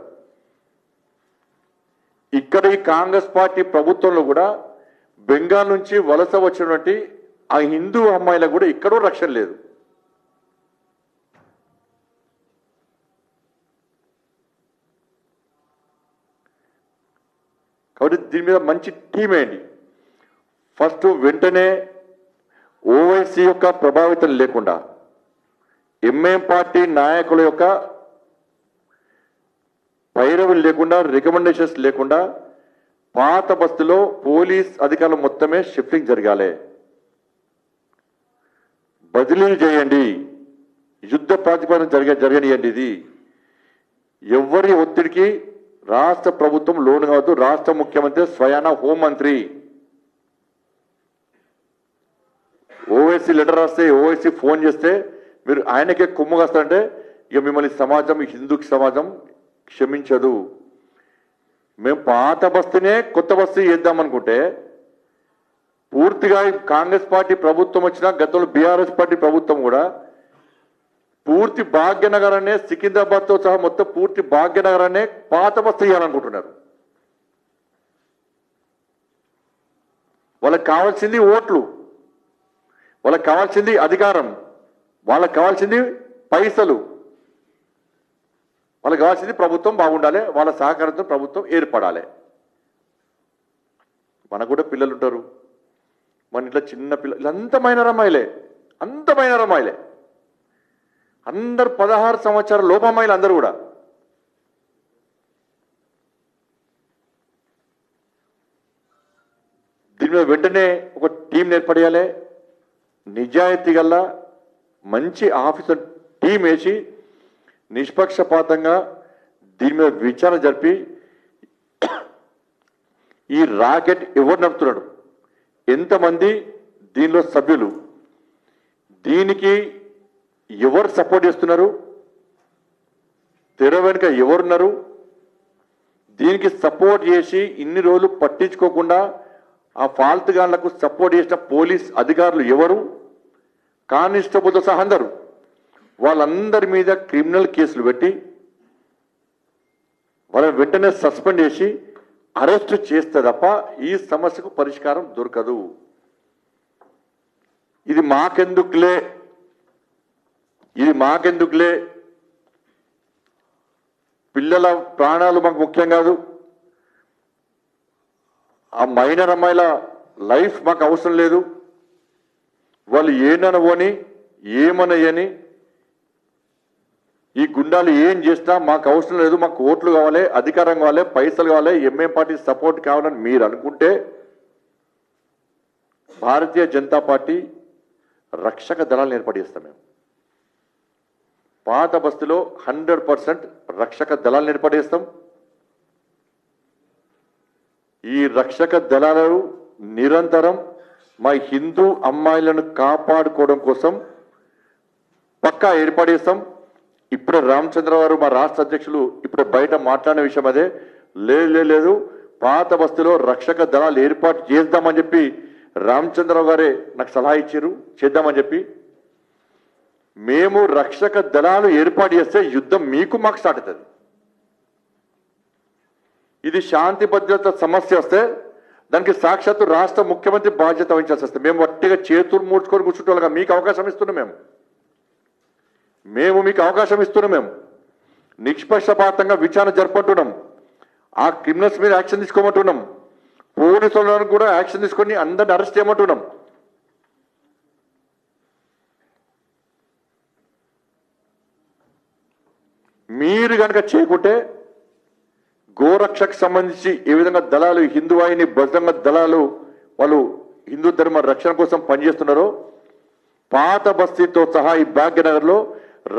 S1: ఇక్కడ ఈ కాంగ్రెస్ పార్టీ ప్రభుత్వంలో కూడా బెంగాల్ నుంచి వలస వచ్చినటువంటి ఆ హిందూ అమ్మాయిలకు కూడా ఇక్కడో రక్షణ లేదు. కాబట్టి దీని మీద మంచి టీం వేయండి. ఫస్ట్ వెంటనే ఓవైసీ యొక్క ప్రభావితం లేకుండా, ఎంఐఎం పార్టీ నాయకుల యొక్క పైరవులు లేకుండా, రికమెండేషన్స్ లేకుండా పాత బస్తీలో పోలీస్ అధికారులు మొత్తమే షిఫ్టింగ్ జరగాలి. బదిలీలు చేయండి, యుద్ధ ప్రాతిపదికన జరగనియండి. ఇది ఎవరి ఒత్తిడికి రాష్ట్ర ప్రభుత్వం లోను కావద్దు. రాష్ట్ర ముఖ్యమంత్రి స్వయాన హోంమంత్రి ఓవైసీ లెటర్ రాస్తే, ఓవైసీ ఫోన్ చేస్తే మీరు ఆయనకే కొమ్ము కాస్తారంటే ఇక మిమ్మల్ని సమాజం, హిందూ సమాజం క్షమించదు. మేము పాత బస్తీనే కొత్త బస్తీ చేద్దామనుకుంటే పూర్తిగా కాంగ్రెస్ పార్టీ ప్రభుత్వం వచ్చినా, గతంలో బీఆర్ఎస్ పార్టీ ప్రభుత్వం కూడా పూర్తి భాగ్యనగరాన్ని, సికింద్రాబాద్తో సహా మొత్తం పూర్తి భాగ్యనగరాన్ని పాత బస్తీ చేయాలనుకుంటున్నారు. వాళ్ళకి కావాల్సింది ఓట్లు, వాళ్ళకి కావాల్సింది అధికారం, వాళ్ళకి కావాల్సింది పైసలు, వాళ్ళకి కావాల్సింది ప్రభుత్వం బాగుండాలి, వాళ్ళ సహకారంతో ప్రభుత్వం ఏర్పడాలి. మనకు కూడా పిల్లలు ఉంటారు, మన ఇంట్లో చిన్న పిల్లలు అంత మైనర్ అమ్మాయిలే, అందరు 16 సంవత్సరాల లోపు అమ్మాయిలు అందరూ కూడా. దీని మీద వెంటనే ఒక టీం ఏర్పడేయాలి. నిజాయితీ గల మంచి ఆఫీసర్ టీం వేసి నిష్పక్షపాతంగా దీని మీద విచారణ జరిపి ఈ రాకెట్ ఎవరు నడుపుతున్నాడు, ఎంతమంది దీనిలో సభ్యులు, దీనికి ఎవరు సపోర్ట్ చేస్తున్నారు, తెర వెనుక ఎవరున్నారు, దీనికి సపోర్ట్ చేసి ఇన్ని రోజులు పట్టించుకోకుండా ఆ ఫాల్తుగాళ్లకు సపోర్ట్ చేసిన పోలీస్ అధికారులు ఎవరు, కానిస్టేబుల్తో సహా అందరూ, వాళ్ళందరి మీద క్రిమినల్ కేసులు పెట్టి వాళ్ళని వెంటనే సస్పెండ్ చేసి అరెస్ట్ చేస్తే తప్ప ఈ సమస్యకు పరిష్కారం దొరకదు. ఇది మాకెందుకులే, పిల్లల ప్రాణాలు మాకు ముఖ్యం కాదు, ఆ మైనర్ అమ్మాయిల లైఫ్ మాకు అవసరం లేదు, వాళ్ళు ఏనని పోని ఏమనయ్యని ఈ గుండాలు ఏం చేసినా మాకు అవసరం లేదు, మాకు ఓట్లు కావాలి, అధికారం కావాలి, పైసలు కావాలి, ఎంఏ పార్టీ సపోర్ట్ కావాలని మీరు అనుకుంటే భారతీయ జనతా పార్టీ రక్షక దళాలను ఏర్పడిస్తాం. మేము పాత బస్తీలో 100% రక్షక దళాలను ఏర్పడిస్తాం. ఈ రక్షక దళాలు నిరంతరం మా హిందూ అమ్మాయిలను కాపాడుకోవడం కోసం పక్కా ఏర్పడిస్తాం. ఇప్పుడు రామచంద్ర గారు మా రాష్ట్ర అధ్యక్షులు ఇప్పుడు బయట మాట్లాడిన విషయం అదే. లేదు పాత బస్తీలో రక్షక దళాలు ఏర్పాటు చేద్దామని చెప్పి రామచంద్రరావు గారే నాకు సలహా ఇచ్చారు, చేద్దామని చెప్పి. మేము రక్షక దళాలు ఏర్పాటు చేస్తే యుద్ధం మీకు మాకు స్టార్ట్ అవుతుంది. ఇది శాంతి భద్రత సమస్య వస్తే దానికి సాక్షాత్తు రాష్ట్ర ముఖ్యమంత్రి బాధ్యత వహించాల్సి వస్తే మేము వట్టిగా చేతులు మూడ్చుకొని కూర్చుంటే మీకు అవకాశం ఇస్తున్నాం. మేము మీకు అవకాశం ఇస్తున్నాం. మేము నిష్పక్షపాతంగా విచారణ జరపంటున్నాం. ఆ క్రిమినల్స్ మీద యాక్షన్ తీసుకోమంటున్నాం. పోలీసులను కూడా యాక్షన్ తీసుకొని అందరిని అరెస్ట్ చేయమంటున్నాం. మీరు కనుక చేయకుంటే గోరక్షకు సంబంధించి ఏ విధంగా దళాలు హిందూ వాహిని బజరంగ దళాలు వాళ్ళు హిందూ ధర్మ రక్షణ కోసం పనిచేస్తున్నారో పాత బస్తీతో సహా ఈ భాగ్యనగర్లో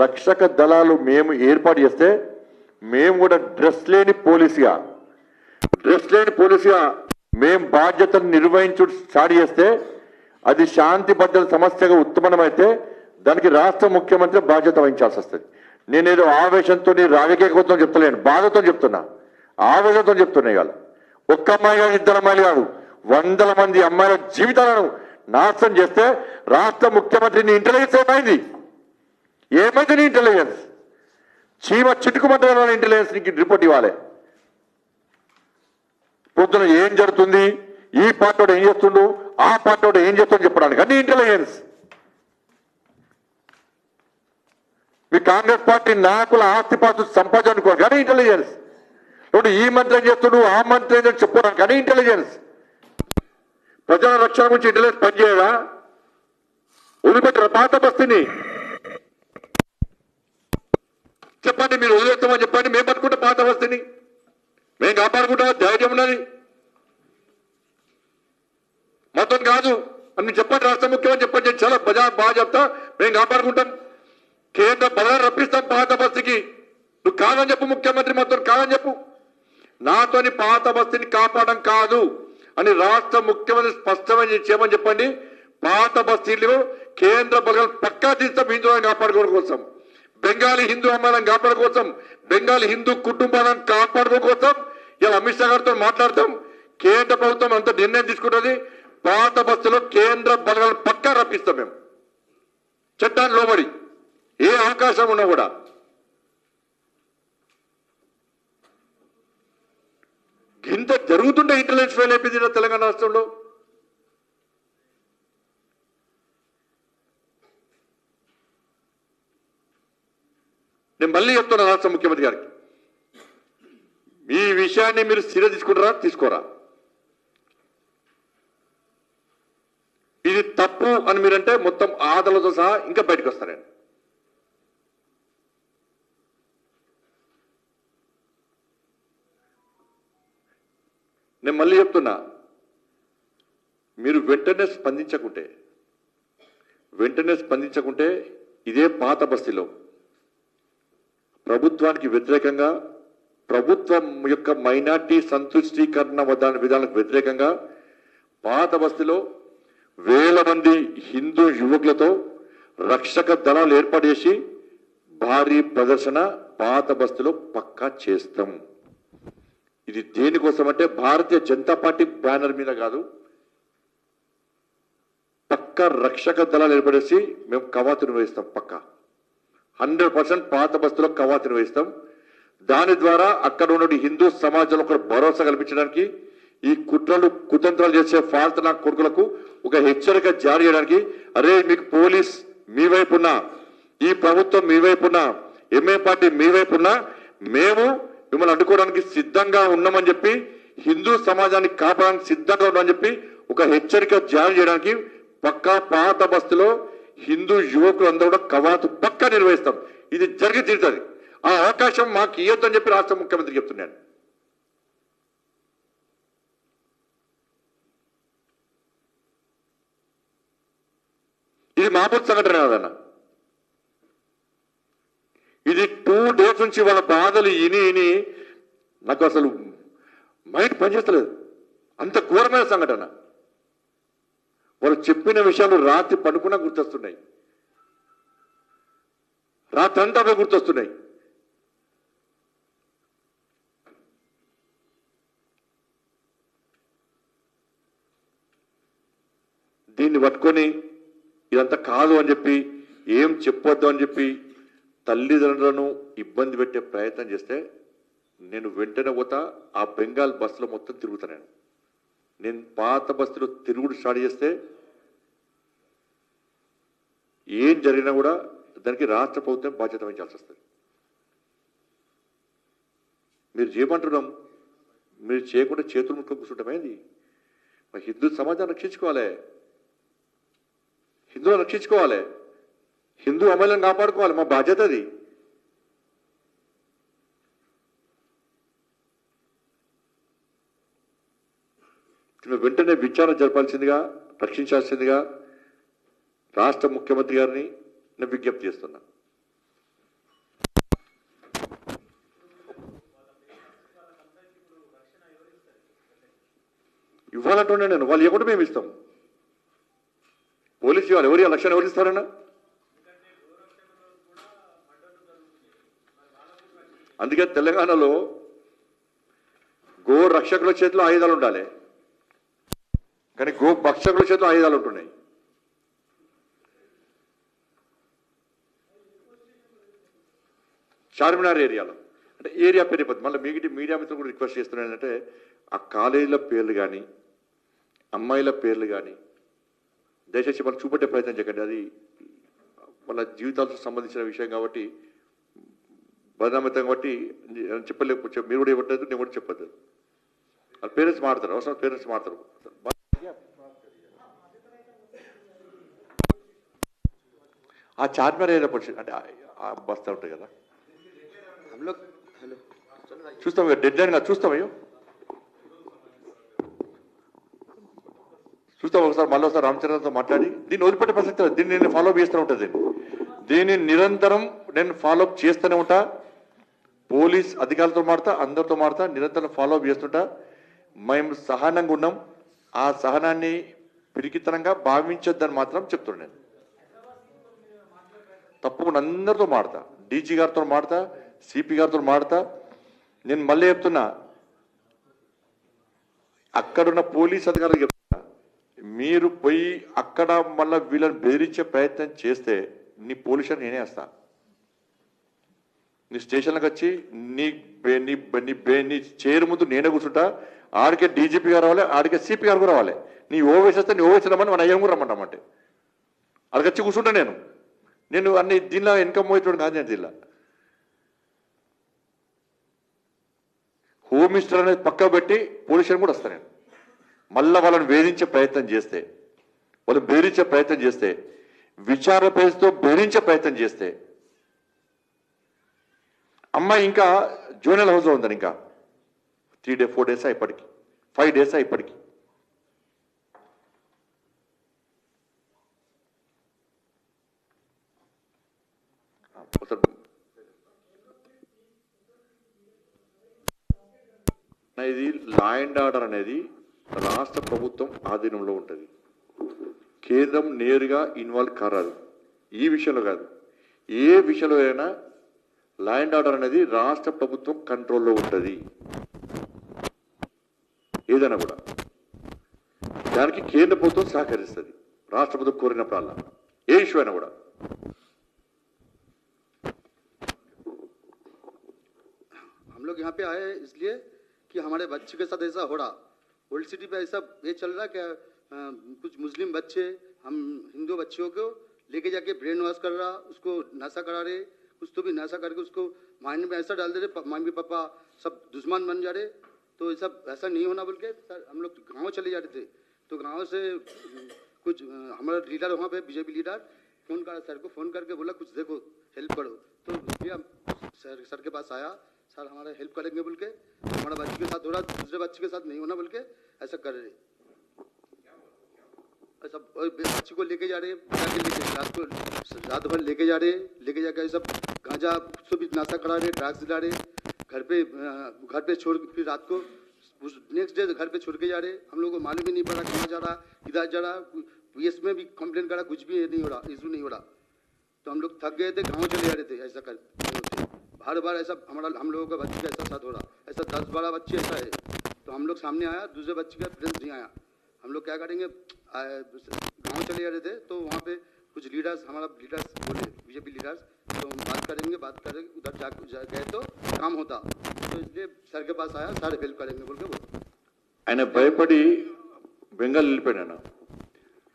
S1: రక్షక దళాలు మేము ఏర్పాటు చేస్తే మేము కూడా డ్రెస్ లేని పోలీసుగా మేము బాధ్యతను నిర్వహించు స్టార్ట్ చేస్తే అది శాంతి భద్రత సమస్యగా ఉత్పన్నమైతే దానికి రాష్ట్ర ముఖ్యమంత్రి బాధ్యత వహించాల్సి వస్తుంది. నేనేదో ఆవేశంతో రాజకీయ కోపంతో చెప్తలేను, బాధతో చెప్తున్నా, ఆవేశంతో చెప్తున్నా. ఇవాళ ఒక్క అమ్మాయి కాదు, ఇద్దరు అమ్మాయిలు కాదు, 100 మంది అమ్మాయిల జీవితాలను నాశనం చేస్తే రాష్ట్ర ముఖ్యమంత్రిని ఇంటెలిజెన్స్ ఏమైంది నీ ఇంటెలిజెన్స్? చీమ చిటుకుమంటే ఇంటెలిజెన్స్ నీకు రిపోర్ట్ ఇవ్వాలి. పొద్దున ఏం జరుగుతుంది, ఈ పార్టీలో ఏం చేస్తుండు, ఆ పార్టీలో ఏం చేస్తుండు చెప్పడానికి అన్ని ఇంటెలిజెన్స్. మీ కాంగ్రెస్ పార్టీ నాయకుల ఆస్తిపాస్తులు సంపాదించుకోవాలి కానీ ఇంటెలిజెన్స్. ఇప్పుడు ఈ మంత్రి ఏం చేస్తుండు, ఆ మంత్రి ఏం చెప్పుకోవడానికి కానీ ఇంటెలిజెన్స్. ప్రజల రక్షణ గురించి ఇంటెలిజెన్స్ పనిచేయదా? వదిలిపెట్టారు పాత బస్తీని. చెప్పండి, మీరు వదిలేస్తామని చెప్పండి, మేము పట్టుకుంటాం పాత బస్తీని, మేము కాపాడుకుంటాం. ధైర్యం ఉన్నది మొత్తం కాదు అని మీరు చెప్పండి. రాష్ట్ర ముఖ్యమంత్రి చెప్పండి, చాలా బాగా చెప్తా, మేము కాపాడుకుంటాం. కేంద్ర బలాన్ని రప్పిస్తాం పాత బస్తీకి. నువ్వు కాదని చెప్పు, ముఖ్యమంత్రి మొత్తం కాదని చెప్పు. నాతోని పాత బస్తీని కాపాడడం కాదు అని రాష్ట్ర ముఖ్యమంత్రి స్పష్టమైన చేయమని చెప్పండి. పాత బస్తీలు కేంద్ర బలాలు పక్కా తీస్తాం హిందువులను కాపాడుకోవడం కోసం, బెంగాలీ హిందూ అమ్మాయిలను కాపాడుకోవడం కోసం, బెంగాలీ హిందూ కుటుంబాలను కాపాడుకోవడం కోసం ఇలా అమిత్ షా గారితో మాట్లాడతాం. కేంద్ర ప్రభుత్వం అంత నిర్ణయం తీసుకుంటుంది. పాత బస్తీలో కేంద్ర బలాలను పక్కా రప్పిస్తాం మేము, చట్టాన్ని లోబడి ఏ అవకాశం ఉన్నా కూడా. ఇంత జరుగుతుంటే ఇంటెలిజెన్స్ ఫెయిల్ అయిపోయింది తెలంగాణ రాష్ట్రంలో. నేను మళ్ళీ చెప్తున్నా రాష్ట్ర ముఖ్యమంత్రి గారికి, ఈ విషయాన్ని మీరు సీరియస్ తీసుకుంటారా తీసుకోరా? ఇది తప్పు అని మీరంటే మొత్తం ఆదలతో సహా ఇంకా బయటకు వస్తారండి. నేను మళ్ళీ చెప్తున్నా, మీరు వెంటనే స్పందించకుంటే ఇదే పాత బస్తీలో ప్రభుత్వానికి వ్యతిరేకంగా, ప్రభుత్వం యొక్క మైనార్టీ సంతుష్టీకరణ విధానాలకు వ్యతిరేకంగా పాత బస్తీలో వేల మంది హిందూ యువకులతో రక్షక దళాలు ఏర్పాటు చేసి భారీ ప్రదర్శన పాత బస్తీలో పక్కా చేస్తాం. ఇది దేనికోసం అంటే భారతీయ జనతా పార్టీ బ్యానర్ మీద కాదు, పక్కా రక్షక దళాలు ఏర్పడేసి మేము కవాతు నిర్వహిస్తాం. పక్కా 100% పాత బస్తీలో కవాతు నిర్వహిస్తాం. దాని ద్వారా అక్కడ ఉన్న హిందూ సమాజంలో ఒక భరోసా కల్పించడానికి, ఈ కుట్రలు కుతంత్రాలు చేసే ఫాల్స్ నా కొడుకులకు ఒక హెచ్చరిక జారీ చేయడానికి, అరే మీకు పోలీస్ మీ వైపున్నా, ఈ ప్రభుత్వం మీ వైపున్నా, ఎంఏ పార్టీ మీ వైపున్నా, మేము మిమ్మల్ని అడ్డుకోవడానికి సిద్ధంగా ఉన్నామని చెప్పి, హిందూ సమాజాన్ని కాపాడడానికి సిద్ధంగా ఉన్నామని చెప్పి ఒక హెచ్చరిక జారీ చేయడానికి పక్కా పాత బస్తీలో హిందూ యువకులందరూ కూడా కవాతు పక్కా నిర్వహిస్తాం. ఇది జరిగి తీరుతుంది. ఆ అవకాశం మాకు ఇవ్వద్దని చెప్పి రాష్ట్ర ముఖ్యమంత్రి చెప్తున్నాను. ఇది మామూలు సంఘటన కాదన్న. ఇది 2 days నుంచి వాళ్ళ బాధలు ఇని నాకు అసలు మైండ్ పనిచేస్తలేదు. అంత ఘోరమైన సంఘటన. వాళ్ళు చెప్పిన విషయాలు రాత్రి పడుకున్నా గుర్తొస్తున్నాయి, రాత్రంతా అవే గుర్తొస్తున్నాయి. దీన్ని పట్టుకొని ఇదంతా కాదు అని చెప్పి, ఏం చెప్పొద్దు అని చెప్పి తల్లిదండ్రులను ఇబ్బంది పెట్టే ప్రయత్నం చేస్తే నేను వెంటనే పోతా. ఆ బెంగాల్ బస్సులో మొత్తం తిరుగుతాను. నేను పాత బస్సులో తిరుగుడు స్టార్ట్ చేస్తే ఏం జరిగినా కూడా దానికి రాష్ట్ర ప్రభుత్వం బాధ్యత వహించాల్సి వస్తుంది. మీరు చేయమంటున్నాం, మీరు చేయకుండా చేతులు ముట్టుకొని కూర్చుంటామేంది? మా హిందూ సమాజాన్ని రక్షించుకోవాలి, హిందువులను రక్షించుకోవాలి, హిందూ అమలను కాపాడుకోవాలి. మా బాధ్యత అది. వెంటనే విచారణ జరపాల్సిందిగా, రక్షించాల్సిందిగా రాష్ట్ర ముఖ్యమంత్రి గారిని నేను విజ్ఞప్తి చేస్తున్నా. ఇవ్వాలంటున్నా నేను. వాళ్ళు ఇవ్వకుండా మేము ఇస్తాం. పోలీసు ఇవ్వాలి. ఎవరి లక్షణ ఎవరు ఇస్తారన్నా? అందుకే తెలంగాణలో గో రక్షకుల చేతిలో ఆయుధాలు ఉండాలి, కానీ గో భక్షకుల చేతిలో ఆయుధాలు ఉంటున్నాయి. చార్మినార్ ఏరియాలో అంటే ఏరియా పేరు అయిపోతుంది. మళ్ళీ మిగతా మీడియా మిత్రులు కూడా రిక్వెస్ట్ చేస్తున్నాను ఏంటంటే, ఆ కాలేజీల పేర్లు కానీ అమ్మాయిల పేర్లు కానీ దయచేసి వాళ్ళు చూపెట్టే ప్రయత్నం చేయకండి. అది వాళ్ళ జీవితాలకు సంబంధించిన విషయం కాబట్టి, బదనామితం కాబట్టి చెప్పలేకపోతే మీరు కూడా ఇవ్వట్లేదు, నేను కూడా చెప్పద్దు. వాళ్ళ పేరెంట్స్ మాడతారు, అవసరం పేరెంట్స్ మాడతారు. ఆ చార్మినార్ ఏరియా పరిస్థితి అంటే ఆ బస్తా ఉంటాయి కదా, చూస్తాం డెడ్ లైన్ చూస్తామయ్యో, చూస్తాం. ఒకసారి మళ్ళీ ఒకసారి రామచంద్రతో మాట్లాడి దీన్ని వదిలిపెట్టే ప్రసక్తి లేదు. దీన్ని నేను ఫాలోఅప్ చేస్తూనే ఉంటుంది. దీన్ని నిరంతరం నేను ఫాలోఅప్ చేస్తూనే ఉంటా. పోలీస్ అధికారులతో మాడతా, అందరితో మాడతా, నిరంతరం ఫాలోఅప్ చేస్తుంటా. మేము సహనంగా ఉన్నాం. ఆ సహనాన్ని పిరికితనంగా భావించొద్దని మాత్రం చెప్తున్నాను. నేను తప్పకుండా అందరితో మాడతా, డీజీ గారితో మాడతా, సిపి గారితో మాడతా. నేను మళ్ళీ చెప్తున్నా, అక్కడున్న పోలీస్ అధికారులు చెప్తున్నా, మీరు పోయి అక్కడ మళ్ళీ వీళ్ళని బెదిరించే ప్రయత్నం చేస్తే నీ పోలీసుని నేనే వేస్తా. నీ స్టేషన్లకు వచ్చి నీ చైర్ ముందు నేనే కూర్చుంటా. ఆడికే డీజీపీ గారు రావాలి, ఆడికే సిపి గారు కూడా రావాలి. నీ ఓవేసి వస్తే నీ ఓవేసి రమ్మని మన అయ్యం కూడా రమ్మంటామంటే ఆడికి వచ్చి కూర్చుంటా. నేను అన్ని దీనిలో ఇన్కమ్ పోయేటోడు కాదు. నేను దీనిలో హోమ్ మినిస్టర్ అనేది పక్క పెట్టి పోలీసులు కూడా వస్తాను. నేను మళ్ళీ వాళ్ళని వేధించే ప్రయత్నం చేస్తే, వాళ్ళు బెదిరించే ప్రయత్నం చేస్తే, విచారణ పేరుతో బెదిరించే ప్రయత్నం చేస్తే, అమ్మాయి ఇంకా జూనియర్ హౌస్లో ఉందని ఇంకా 4 days ఇప్పటికి 5 days ఇప్పటికి. ఇది లా అండ్ ఆర్డర్ అనేది రాష్ట్ర ప్రభుత్వం ఆధీనంలో ఉంటుంది. కేంద్రం నేరుగా ఇన్వాల్వ్ కారాదు. ఈ విషయంలో కాదు, ఏ విషయంలో అయినా లా అండ్ ఆర్డర్ అనేది రాష్ట్ర ప్రభుత్వం కంట్రోల్లో ఉంటుంది. ఏదైనా కూడా దానికి కేంద్ర ప్రభుత్వం సహకరిస్తుంది. రాష్ట్ర ప్రభుత్వం కోరినప్పుడల్లా ఏ ఇష్యూ అయినా కూడా.
S2: हम लोग यहाँ पे आए इसलिए कि हमारे बच्चे के साथ ऐसा हो रहा। ओल्ड सिटी पे ऐसा ये चल रहा कि कुछ मुस्लिम बच्चे हम हिंदू बच्चियों को लेके जाके ब्रेन वॉश कर रहा, उसको नशा करा रहे, कुछ तो भी नशा करके उसको माइंड में ऐसा डाल दे रहे, मम्मी पापा सब दुश्मन बन जा रहे। तो ये सब ऐसा नहीं होना बोल के सर हम लोग गाँव चले जा रहे थे। तो गाँव से कुछ हमारा लीडर वहाँ पे बीजेपी लीडर फ़ोन करा सर को, फ़ोन करके बोला कुछ देखो, हेल्प करो। तो इसलिए हम सर के पास आया, सर हमारा हेल्प करेंगे बोल के, हमारा बच्चे के साथ हो रहा, दूसरे बच्चे के साथ नहीं होना बोल के ऐसा कर रहे। ऐसा बच्ची को लेके जा रहे, जाके लेके रात भर लेके जा रहे, लेके जाकर सब गांजा उसको भी नाशा करा रहे, ड्रग्स दिला रहे, घर पे छोड़, फिर रात को नेक्स्ट डे घर पे छोड़ के जा रहे। हम लोगों को मालूम ही नहीं पड़ा कहाँ जा रहा, किधर जा रहा। पुलिस में भी कंप्लेन करा, कुछ भी नहीं हो रहा, इशू नहीं हो रहा। तो हम लोग थक गए थे, गाँव चले जा रहे थे। ऐसा कर बार बार ऐसा हम लोगों का बच्चे का ऐसा साथ हो रहा, ऐसा 10-12 बच्चे ऐसा है। तो हम लोग सामने आया, दूसरे बच्चे का फ्रेंड्स नहीं आया। हम लोग क्या करेंगे, गांव चले जा रहे थे, तो वहाँ पे कुछ लीडर्स, हमारा लीडर्स बोले, बीजेपी लीडर्स, तो हम बात करेंगे उधर जा गए तो काम होता। तो इसलिए सर के पास आया, सर हेल्प करेंगे बोल के बोले।
S1: ఆయన భయపడి బెంగాల్ వెళ్ళిపోయాడు.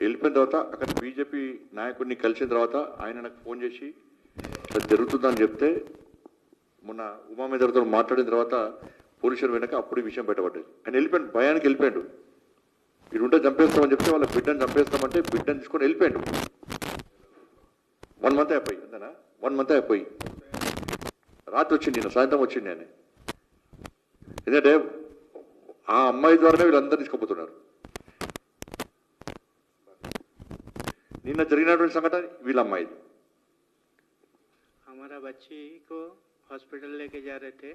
S1: వెళ్ళిపోయిన తర్వాత అక్కడ బీజేపీ నాయకుడిని కలిసిన తర్వాత ఆయన నాకు ఫోన్ చేసి ఇట్లా జరుగుతుందని చెప్తే మొన్న ఉమా మీదతో మాట్లాడిన తర్వాత పోలీసులు వెనక అప్పుడు ఈ విషయం బయటపడ్డది. ఆయన వెళ్ళిపోయాడు, భయానికి వెళ్ళిపోయాడు. ఇటు ఉంటే చంపేస్తామని చెప్తే వాళ్ళ బిడ్డను చంపేస్తామంటే బిడ్డను తీసుకొని వెళ్ళిపోయాడు. 1 month అయిపోయి అంతేనా, 1 month అయిపోయి రాత్రి వచ్చింది, నేను సాయంత్రం వచ్చింది. ఆయన ఎందుకంటే ఆ అమ్మాయి ద్వారానే వీళ్ళందరూ తీసుకుపోతున్నారు. నిన్న జరిగినటువంటి సంఘటన వీళ్ళ అమ్మాయి.
S3: हमारा बच्ची को हॉस्पिटल लेके जा रहे थे,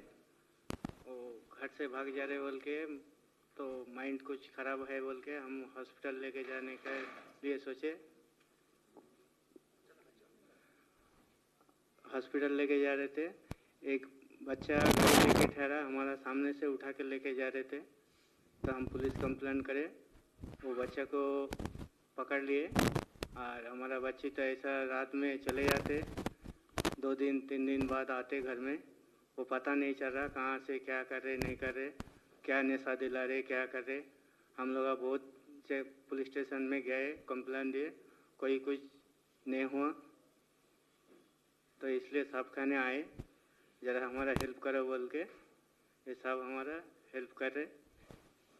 S3: वो घर से भाग जा रहे बोल के, तो माइंड कुछ खराब है बोल के हम हॉस्पिटल लेके जाने के लिए सोचे। हॉस्पिटल लेके जा रहे थे, एक बच्चा गाड़ी लेके ठहरा, हमारा सामने से उठा के लेके जा रहे थे। तो हम पुलिस कंप्लेंट करे, वो बच्चा को पकड़ लिए। और हमारा बच्ची तो ऐसा रात में चले जाते, 2 दिन 3 दिन बाद आते घर में। वो पता नहीं चल रहा कहाँ से क्या कर रहे नहीं कर रहे, क्या नशा दिला रहे क्या कर रहे। हम लोग बहुत से पुलिस स्टेशन में गए, कंप्लेंट दिए, कोई कुछ नहीं हुआ। तो इसलिए सब कहने आए ज़रा हमारा हेल्प करो बोल के। ये सब हमारा हेल्प कर रहे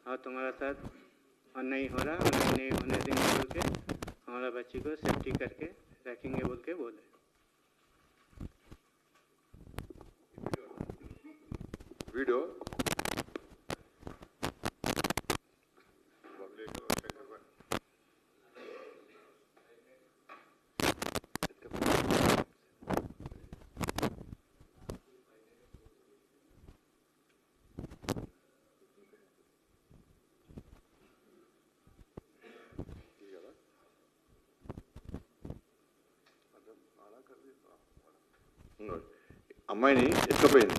S3: और तुम्हारा साथ और नहीं हो रहा और नहीं होने देंगे बोल के हमारा बच्ची को सेफ्टी करके रखेंगे बोल के बोले।
S1: वीडियो అమ్మాయిని ఎత్తుకుపోయింది.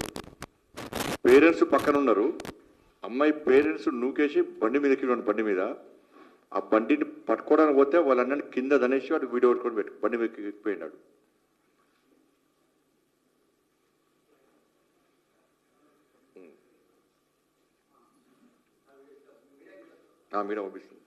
S1: పేరెంట్స్ పక్కన ఉన్నారు. అమ్మాయి పేరెంట్స్ నూకేసి బండి మీద ఎక్కిన బండి మీద, ఆ బండిని పట్టుకోవడానికి పోతే వాళ్ళందరినీ కింద దనేసి వాడు వీడియో పట్టుకొని బండి మీద ఎక్కిపోయినాడు. మీడియా పంపిస్తుంది.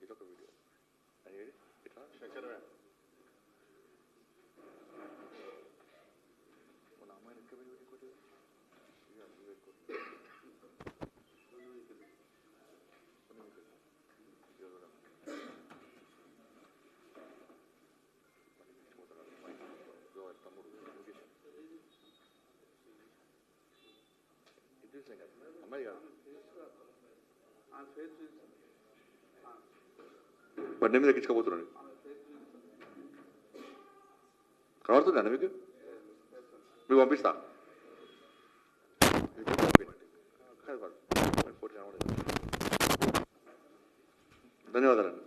S1: ఇదొక వీడియో ఇట్లా శంకరమే మన అమ్మాయిని ఇంకా ఇంకోటి తమ్ముడు అమ్మాయి కాదు, బండి మీద ఎక్కించుకోబోతున్నాడు. కనబడుతుందండి మీకు? మీకు పంపిస్తా. ధన్యవాదాలండి.